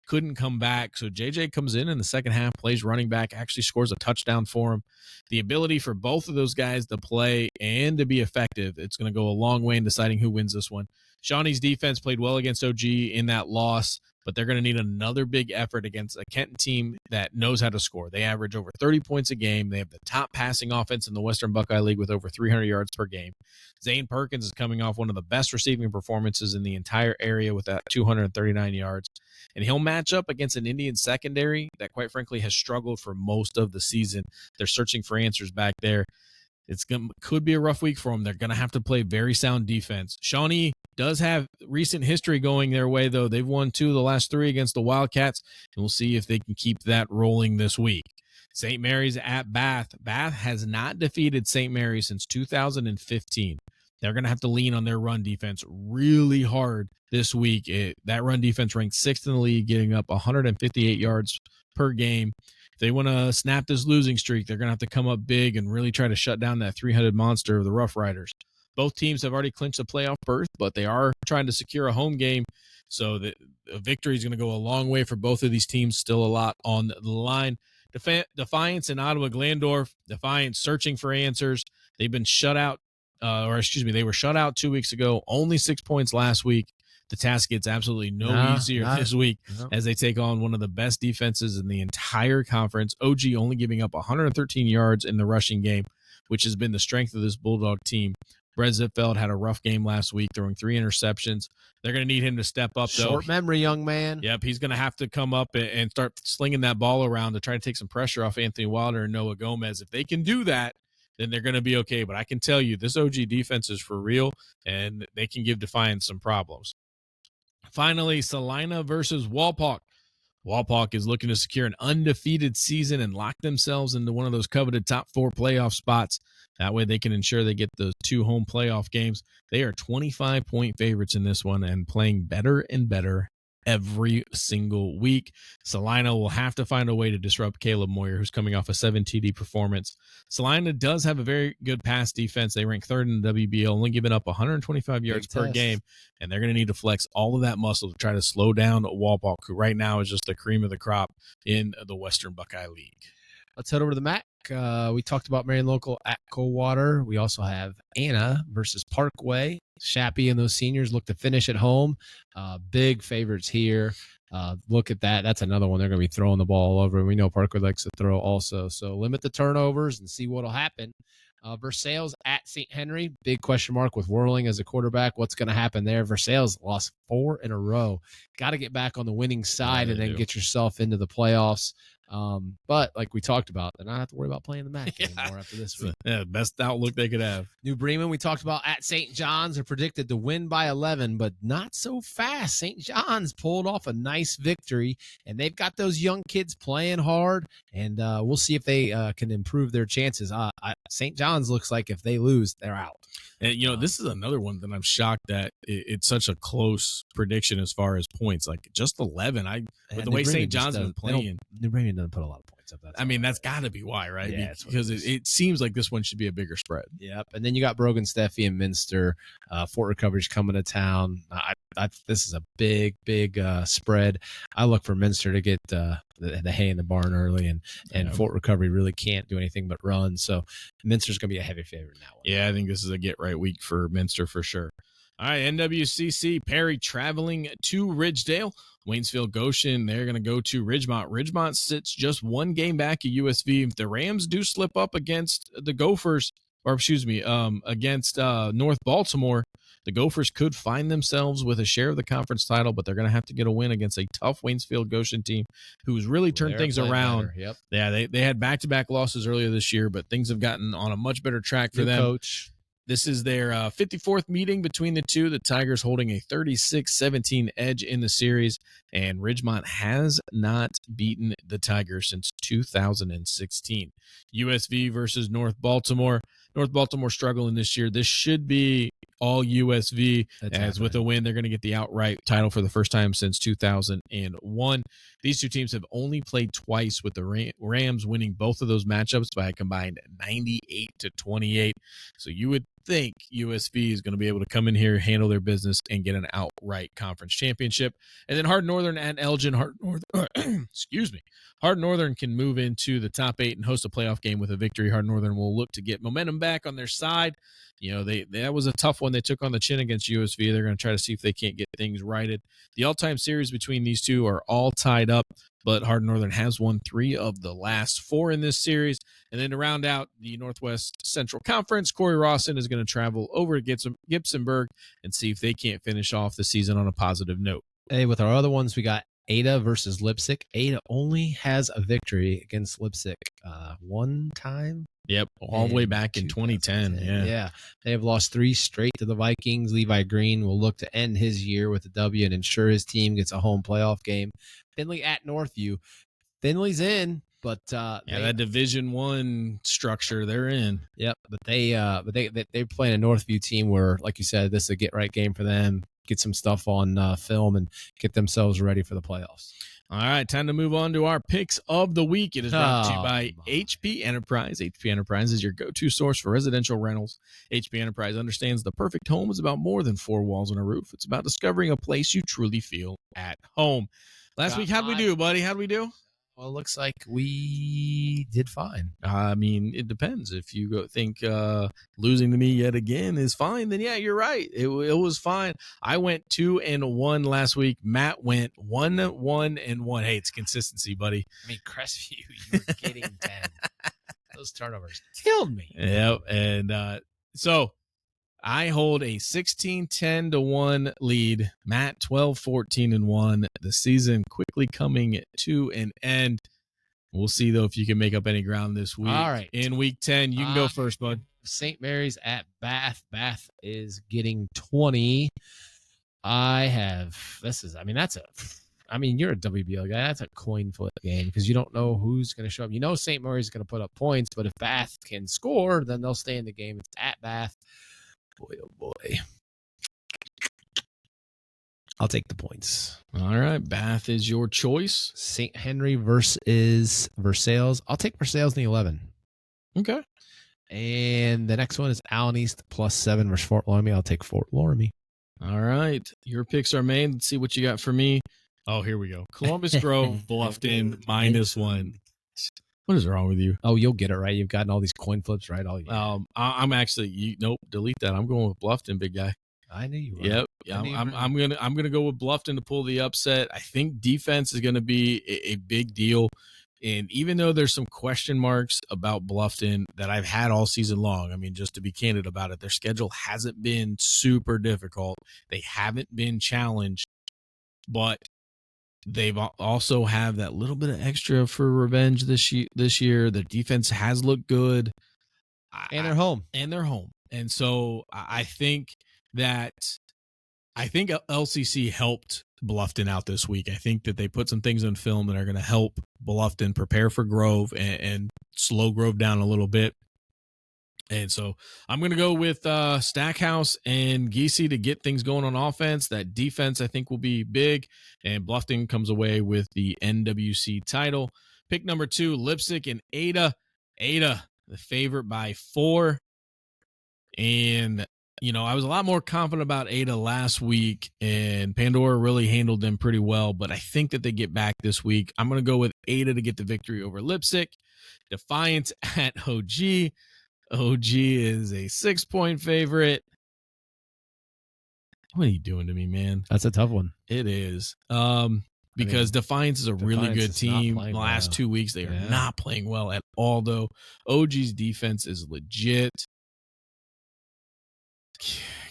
couldn't come back. So JJ comes in the second half, plays running back, actually scores a touchdown for him. The ability for both of those guys to play and to be effective, it's going to go a long way in deciding who wins this one. Shawnee's defense played well against OG in that loss, but they're going to need another big effort against a Kenton team that knows how to score. They average over 30 points a game. They have the top passing offense in the Western Buckeye League with over 300 yards per game. Zane Perkins is coming off one of the best receiving performances in the entire area with that 239 yards. And he'll match up against an Indian secondary that, quite frankly, has struggled for most of the season. They're searching for answers back there. Could be a rough week for them. They're going to have to play very sound defense. Shawnee does have recent history going their way, though. They've won 2 of the last 3 against the Wildcats, and we'll see if they can keep that rolling this week. St. Mary's at Bath. Bath has not defeated St. Mary's since 2015. They're going to have to lean on their run defense really hard this week. That run defense ranked 6th in the league, getting up 158 yards per game. If they want to snap this losing streak, they're going to have to come up big and really try to shut down that 300 monster of the Rough Riders. Both teams have already clinched a playoff berth, but they are trying to secure a home game. So the victory is going to go a long way for both of these teams. Still a lot on the line. Defiance in Ottawa Glandorf. Defiance searching for answers. They've been shut out. They were shut out 2 weeks ago. Only 6 points last week. The task gets absolutely no easier this week as they take on one of the best defenses in the entire conference. OG only giving up 113 yards in the rushing game, which has been the strength of this Bulldog team. Brett Zipfeld had a rough game last week, throwing 3 interceptions. They're going to need him to step up, though. Short memory, young man. Yep, he's going to have to come up and start slinging that ball around to try to take some pressure off Anthony Wilder and Noah Gomez. If they can do that, then they're going to be okay. But I can tell you, this OG defense is for real, and they can give Defiance some problems. Finally, Salina versus Walpock. Walpock is looking to secure an undefeated season and lock themselves into one of those coveted top 4 playoff spots. That way they can ensure they get those 2 home playoff games. They are 25-point favorites in this one and playing better and better every single week. Salina will have to find a way to disrupt Caleb Moyer, who's coming off a 7 TD performance. Salina does have a very good pass defense. They rank 3rd in the WBL, only giving up 125 yards per game, and they're going to need to flex all of that muscle to try to slow down Walbach, who right now is just the cream of the crop in the Western Buckeye League. Let's head over to the MAC. We talked about Marion Local at Coldwater. We also have Anna versus Parkway. Shappy and those seniors look to finish at home. Big favorites here. Look at that. That's another one they're going to be throwing the ball all over. We know Parkway likes to throw also. So limit the turnovers and see what will happen. Versailles at St. Henry. Big question mark with Whirling as a quarterback. What's going to happen there? Versailles lost 4 in a row. Got to get back on the winning side and then get yourself into the playoffs. But like we talked about, they're not have to worry about playing the MAC anymore after this week. Yeah, best outlook they could have. New Bremen, we talked about at St. John's, are predicted to win by 11, but not so fast. St. John's pulled off a nice victory, and they've got those young kids playing hard, and we'll see if they can improve their chances. St. John's looks like if they lose, they're out. And, this is another one that I'm shocked that it's such a close prediction as far as points. Like, just 11. With the way St. John's been playing. New Bremen doesn't put a lot of points up. That's got to be why, right? Yeah, because it seems like this one should be a bigger spread. Yep. And then you got Brogan Steffi and Minster. Fort Recovery's coming to town. This is a big spread. I look for Minster to get the hay in the barn early, and Fort Recovery really can't do anything but run. So Minster's going to be a heavy favorite in that one. Yeah, I think this is a get-right week for Minster for sure. All right, NWCC, Perry traveling to Ridgedale. Waynesville Goshen, they're going to go to Ridgemont. Ridgemont sits just 1 game back at USV. If the Rams do slip up against the Gophers, against North Baltimore, the Gophers could find themselves with a share of the conference title, but they're going to have to get a win against a tough Waynesville Goshen team who's really turned things around. Yep. Yeah, they had back-to-back losses earlier this year, but things have gotten on a much better track for them. Coach. This is their 54th meeting between the two. The Tigers holding a 36-17 edge in the series, and Ridgemont has not beaten the Tigers since 2016. USV versus North Baltimore. North Baltimore struggling this year. This should be all USV. With a win, they're going to get the outright title for the first time since 2001. These two teams have only played twice, with the Rams winning both of those matchups by a combined 98-28. So you would think USV is going to be able to come in here, handle their business, and get an outright conference championship. And then Hard Northern at Elgin. Hard Northern can move into the top 8 and host a playoff game with a victory. Hard Northern will look to get momentum back on their side. That was a tough one they took on the chin against USV. They're going to try to see if they can't get things righted. The all-time series between these two are all tied up, but Hard Northern has won 3 of the last 4 in this series. And then to round out the Northwest Central Conference, Corey Rawson is going to travel over to Gibsonburg and see if they can't finish off the season on a positive note. Hey, with our other ones, we got Ada versus Lipsick. Ada only has a victory against Lipsick one time. Yep, all the way back in 2010. Yeah. They have lost 3 straight to the Vikings. Levi Green will look to end his year with a W and ensure his team gets a home playoff game. Finley at Northview. Finley's in, but that Division I structure they're in. Yep, but they're playing a Northview team where, like you said, this is a get right game for them. Get some stuff on film and get themselves ready for the playoffs. All right, time to move on to our picks of the week. It is brought to you by HP Enterprise. HP Enterprise is your go-to source for residential rentals. HP Enterprise understands the perfect home is about more than 4 walls and a roof. It's about discovering a place you truly feel at home. Last week, how'd we do, buddy? How'd we do? Well, it looks like we did fine. I mean, it depends. If you think losing to me yet again is fine, then yeah, you're right. It was fine. I went 2-1 last week. Matt went 1-1. Hey, it's consistency, buddy. I mean, Crestview, you were getting 10. Those turnovers killed me. Yep. And so I hold a 16-10-1 lead. Matt 12-14-1. The season quickly coming to an end. We'll see though if you can make up any ground this week. All right. In week 10, you can go first, bud. St. Mary's at Bath. Bath is getting 20. That's I mean, you're a WBL guy. That's a coin flip game because you don't know who's going to show up. You know St. Mary's going to put up points, but if Bath can score, then they'll stay in the game. It's at Bath. Boy, oh boy. I'll take the points. All right, Bath is your choice. St. Henry versus Versailles. I'll take Versailles in the 11. Okay. And the next one is Allen East +7 versus Fort Loramie. I'll take Fort Loramie. All right. Your picks are made. Let's see what you got for me. Oh, here we go. Columbus Grove, Bluffton, -1. What is wrong with you? Oh, you'll get it right. You've gotten all these coin flips right all year. I'm actually nope, delete that. I'm going with Bluffton, big guy. I knew you were. Yep. Yeah, I'm gonna go with Bluffton to pull the upset. I think defense is gonna be a big deal. And even though there's some question marks about Bluffton that I've had all season long, I mean, just to be candid about it, their schedule hasn't been super difficult. They haven't been challenged, but they've also have that little bit of extra for revenge this year. The defense has looked good. And they're home. And so I think LCC helped Bluffton out this week. I think that they put some things on film that are going to help Bluffton prepare for Grove and slow Grove down a little bit. And so I'm going to go with Stackhouse and Giese to get things going on offense. That defense, I think, will be big. And Bluffton comes away with the NWC title. Pick number 2, Lipsick and Ada. Ada, the favorite by 4. And, I was a lot more confident about Ada last week, and Pandora really handled them pretty well. But I think that they get back this week. I'm going to go with Ada to get the victory over Lipsick. Defiance at OG. OG is a 6-point favorite. What are you doing to me, man? That's a tough one. It is. Because Defiance is a really good team. The last 2 weeks, they are not playing well at all, though. OG's defense is legit.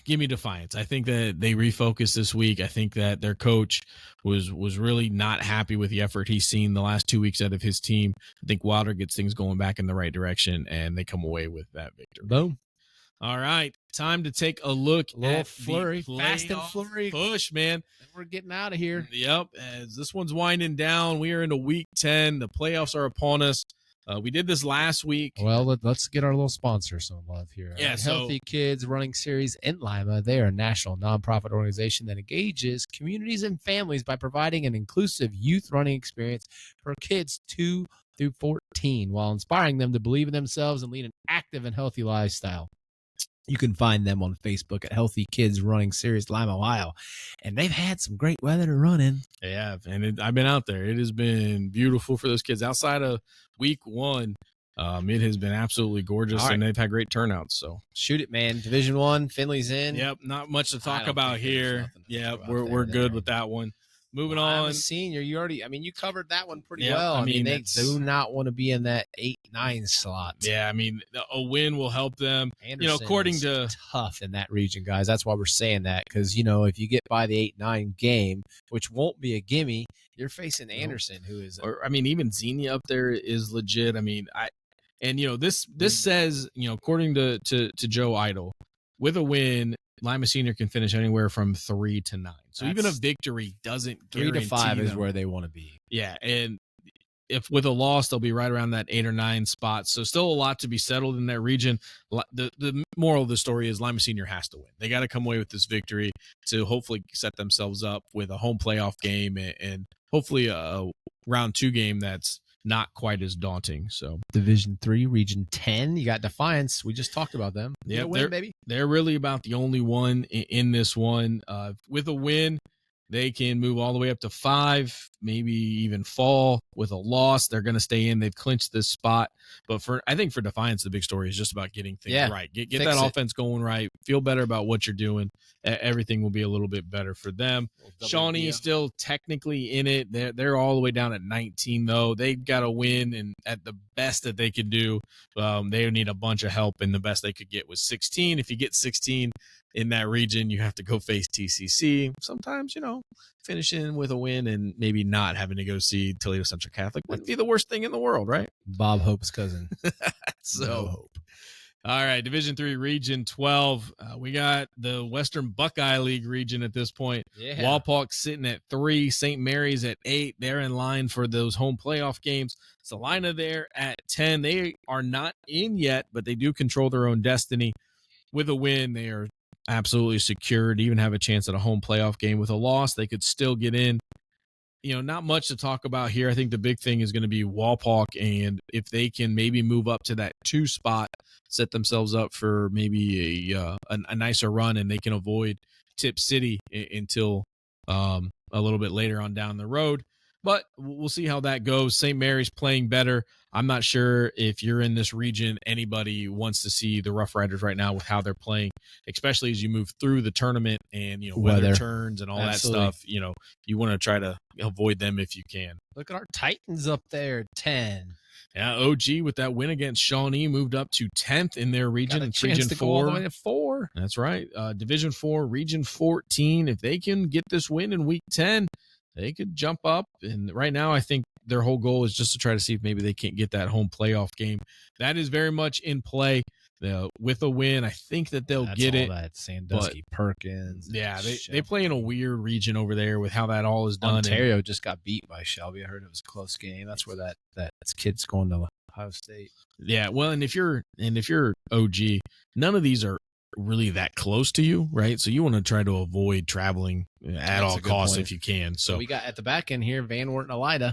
Give me Defiance. I think that they refocused this week. I think that their coach was really not happy with the effort he's seen the last 2 weeks out of his team. I think Wilder gets things going back in the right direction, and they come away with that victory. Boom. All right, time to take a look at flurry, the fast and flurry push, man. And we're getting out of here. Yep, as this one's winding down, we are into week 10. The playoffs are upon us. We did this last week. Well, let's get our little sponsor some love here. Yeah, Healthy Kids Running Series in Lima. They are a national nonprofit organization that engages communities and families by providing an inclusive youth running experience for kids 2 through 14 while inspiring them to believe in themselves and lead an active and healthy lifestyle. You can find them on Facebook at Healthy Kids Running Series, Lima, Ohio. And they've had some great weather to run in. They have. And I've been out there. It has been beautiful for those kids. Outside of week 1, it has been absolutely gorgeous, and they've had great turnouts. So shoot it, man. Division 1, Finley's in. Yep, not much to talk about here. Yeah, we're good with that one. Moving on. I'm a senior. You covered that one pretty well. I mean, they do not want to be in that 8-9 slot. Yeah, I mean, a win will help them. Anderson according is to tough in that region, guys. That's why we're saying that, because if you get by the 8-9 game, which won't be a gimme, you're facing Anderson, who is. Even Xenia up there is legit. I mean, this says, according to Joe Idle, with a win, Lima Senior can finish anywhere from 3 to 9. So even a victory doesn't guarantee 3 to 5 is them. where they want to be. Yeah, and if with a loss, they'll be right around that 8 or 9 spot. So still a lot to be settled in that region. The moral of the story is Lima Senior has to win. They got to come away with this victory to hopefully set themselves up with a home playoff game and hopefully a round 2 game that's not quite as daunting. So Division 3, Region 10, you got Defiance. We just talked about them. Yeah, baby. They're really about the only one in this one. With a win, they can move all the way up to 5, maybe even fall. With a loss, they're going to stay in. They've clinched this spot. But I think for Defiance, the big story is just about getting things right. Get that offense going right. Feel better about what you're doing. Everything will be a little bit better for them. Shawnee still technically in it. They're all the way down at 19, though. They've got to win, and at the best that they can do, they need a bunch of help, and the best they could get was 16. If you get 16 in that region, you have to go face TCC. Sometimes, finishing with a win and maybe not having to go see Toledo Central Catholic wouldn't be the worst thing in the world, right? Bob Hope's cousin. So, no Hope. All right, Division 3, Region 12. We got the Western Buckeye League region at this point. Yeah. Walpock sitting at 3, St. Mary's at 8. They're in line for those home playoff games. Salina there at 10. They are not in yet, but they do control their own destiny. With a win, they are absolutely secured, even have a chance at a home playoff game. With a loss, they could still get in. Not much to talk about here. I think the big thing is going to be Walpock, and if they can maybe move up to that 2 spot, set themselves up for maybe a nicer run, and they can avoid Tip City until a little bit later on down the road. But we'll see how that goes. St. Mary's playing better. I'm not sure if you're in this region, anybody wants to see the Rough Riders right now with how they're playing, especially as you move through the tournament and weather turns and all Absolutely. that stuff. You want to try to avoid them if you can. Look at our Titans up there, 10. Yeah, OG with that win against Shawnee moved up to 10th in their region. Got a It's chance Region to 4. go all the way to 4. That's right. Division 4, Region 14. If they can get this win in Week 10, they could jump up. And right now, I think their whole goal is just to try to see if maybe they can't get that home playoff game. That is very much in play. With a win, I think that they'll get it. That Sandusky, Perkins. Yeah, they play in a weird region over there with how that all is done. Ontario just got beat by Shelby. I heard it was a close game. That's where that kid's going to Ohio State. Yeah, well, and if you're OG, none of these are really that close to you, right? So you want to try to avoid traveling at all costs if you can. So we got at the back end here, Van Wert and Elida.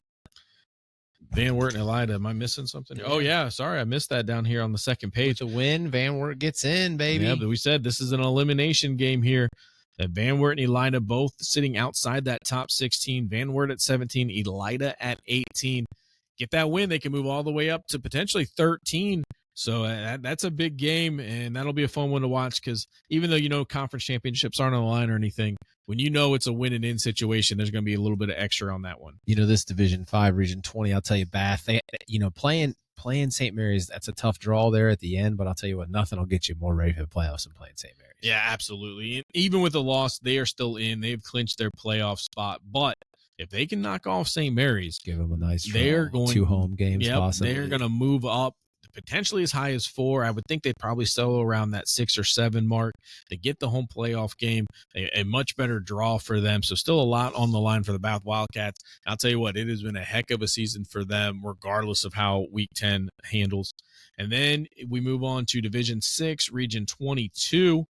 Van Wert and Elida. Am I missing something? Oh, yeah. Sorry, I missed that down here on the second page. With a win, Van Wert gets in, baby. Yeah, but we said this is an elimination game here. Van Wert and Elida both sitting outside that top 16. Van Wert at 17, Elida at 18. Get that win, they can move all the way up to potentially 13. So that's a big game, and that'll be a fun one to watch because even though conference championships aren't on the line or anything, when it's a win and in situation, there's going to be a little bit of extra on that one. This Division 5, Region 20, I'll tell you, Bath, they, playing St. Mary's, that's a tough draw there at the end, but I'll tell you what, nothing will get you more ready for the playoffs than playing St. Mary's. Yeah, absolutely. And even with the loss, they are still in. They've clinched their playoff spot, but if they can knock off St. Mary's, give them a nice draw. They're going 2 home games possibly. They're going to move up potentially as high as 4. I would think they'd probably settle around that 6 or 7 mark. They get the home playoff game, a much better draw for them. So still a lot on the line for the Bath Wildcats. I'll tell you what, it has been a heck of a season for them, regardless of how Week 10 handles. And then we move on to Division 6, Region 22.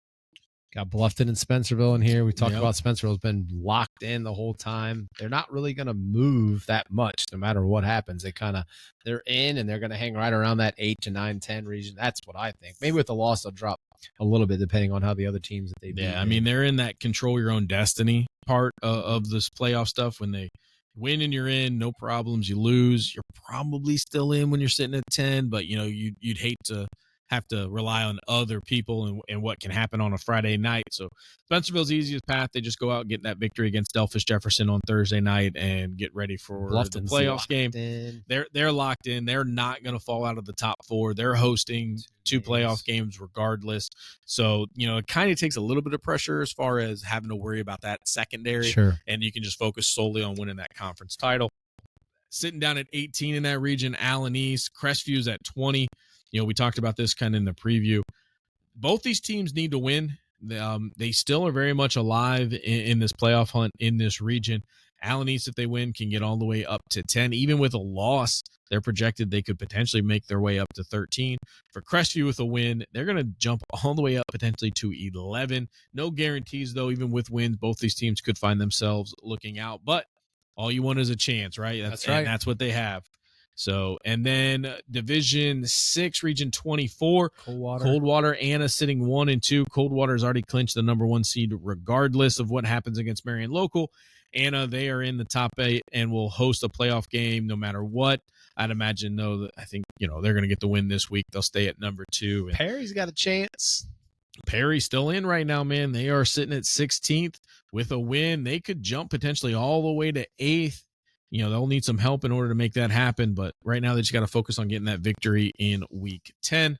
Got Bluffton and Spencerville in here. We talked about Spencerville's been locked in the whole time. They're not really going to move that much no matter what happens. They're in and they're going to hang right around that 8 to 9, 10 region. That's what I think. Maybe with the loss, they'll drop a little bit depending on how the other teams that they beat. Yeah, I mean, they're in that control your own destiny part of this playoff stuff. When they win and you're in, no problems. You lose, you're probably still in when you're sitting at 10, but you'd hate to have to rely on other people and what can happen on a Friday night. So Spencerville's easiest path. They just go out and get that victory against Delphus Jefferson on Thursday night and get ready for the playoffs game. They're locked in. They're not going to fall out of the top 4. They're hosting 2 playoff games regardless. So, it kind of takes a little bit of pressure as far as having to worry about that secondary. Sure. And you can just focus solely on winning that conference title. Sitting down at 18 in that region, Allen East. Crestview's at 20. We talked about this kind of in the preview. Both these teams need to win. They still are very much alive in this playoff hunt in this region. Allen East, if they win, can get all the way up to 10. Even with a loss, they're projected they could potentially make their way up to 13. For Crestview with a win, they're going to jump all the way up potentially to 11. No guarantees, though. Even with wins, both these teams could find themselves looking out. But all you want is a chance, right? That's right. And that's what they have. So, and then Division 6, Region 24, Coldwater, Anna sitting 1 and 2. Coldwater has already clinched the number 1 seed regardless of what happens against Marion Local. Anna, they are in the top 8 and will host a playoff game no matter what. I'd imagine, though, I think, they're going to get the win this week. They'll stay at number 2. And Perry's got a chance. Perry's still in right now, man. They are sitting at 16th. With a win, they could jump potentially all the way to 8th. They'll need some help in order to make that happen, but right now they just got to focus on getting that victory in Week 10.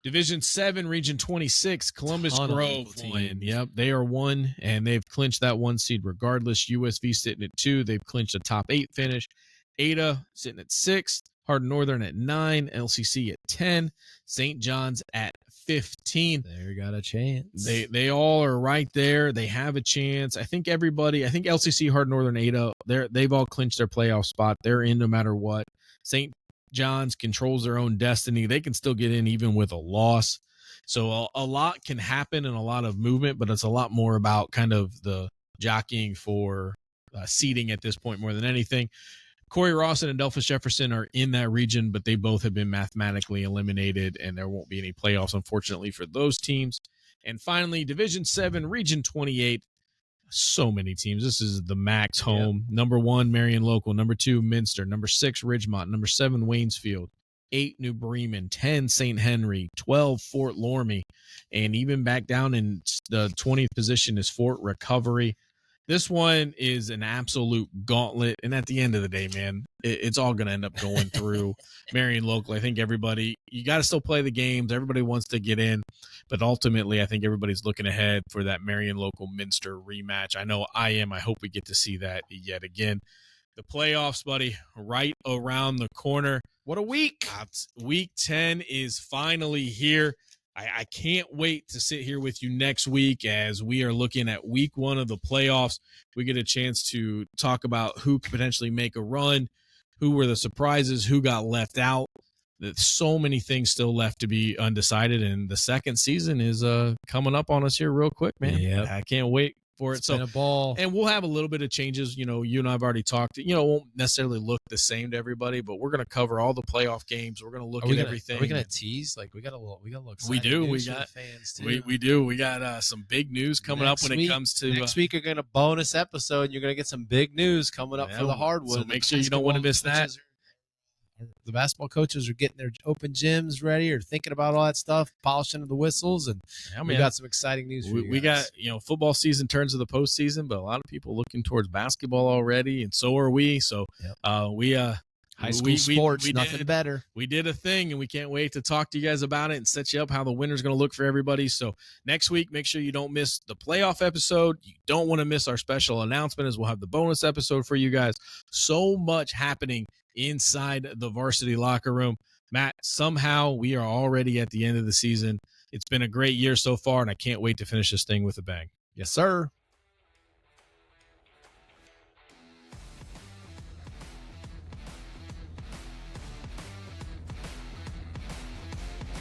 Division 7, Region 26, Columbus Grove win. Yep, they are 1, and they've clinched that 1 seed regardless. USV sitting at 2. They've clinched a top 8 finish. Ada sitting at 6. Hardin Northern at 9, LCC at 10, St. John's at 15. They got a chance. They all are right there. They have a chance. I think LCC, Hardin Northern, Ada, they've all clinched their playoff spot. They're in no matter what. St. John's controls their own destiny. They can still get in even with a loss. So a lot can happen and a lot of movement, but it's a lot more about kind of the jockeying for seeding at this point more than anything. Corey Rawson and Delphus Jefferson are in that region, but they both have been mathematically eliminated, and there won't be any playoffs, unfortunately, for those teams. And finally, Division 7, Region 28. So many teams. This is the max home. Yep. Number 1, Marion Local. Number 2, Minster. Number 6, Ridgemont. Number 7, Waynesfield. 8, New Bremen. 10, St. Henry. 12, Fort Loramie. And even back down in the 20th position is Fort Recovery. This one is an absolute gauntlet. And at the end of the day, man, it's all going to end up going through Marion Local. I think you got to still play the games. Everybody wants to get in. But ultimately, I think everybody's looking ahead for that Marion Local Minster rematch. I know I am. I hope we get to see that yet again. The playoffs, buddy, right around the corner. What a week. Week 10 is finally here. I can't wait to sit here with you next week as we are looking at week 1 of the playoffs. We get a chance to talk about who could potentially make a run, who were the surprises, who got left out. There's so many things still left to be undecided, and the second season is coming up on us here real quick, man. Yep. I can't wait for it. It's been a ball. And we'll have a little bit of changes. You know, you and I have already talked. You know, it won't necessarily look the same to everybody, but we're going to cover all the playoff games. We're going to look at everything. Are we going to tease? Like, we got a little we do. We got fans too. We do. We got some big news coming up when it comes to next week. You're going to bonus episode. And you're going to get some big news coming up for the hardwood. So make sure you don't want to miss that. The basketball coaches are getting their open gyms ready or thinking about all that stuff, polishing the whistles, and we got some exciting news for you guys. We got, football season turns to the postseason, but a lot of people looking towards basketball already, and so are we. So high school sports, nothing better. We did a thing, and we can't wait to talk to you guys about it and set you up how the winter's going to look for everybody. So next week, make sure you don't miss the playoff episode. You don't want to miss our special announcement as we'll have the bonus episode for you guys. So much happening inside the Varsity Locker Room. Matt, somehow we are already at the end of the season. It's been a great year so far, and I can't wait to finish this thing with a bang. Yes, sir.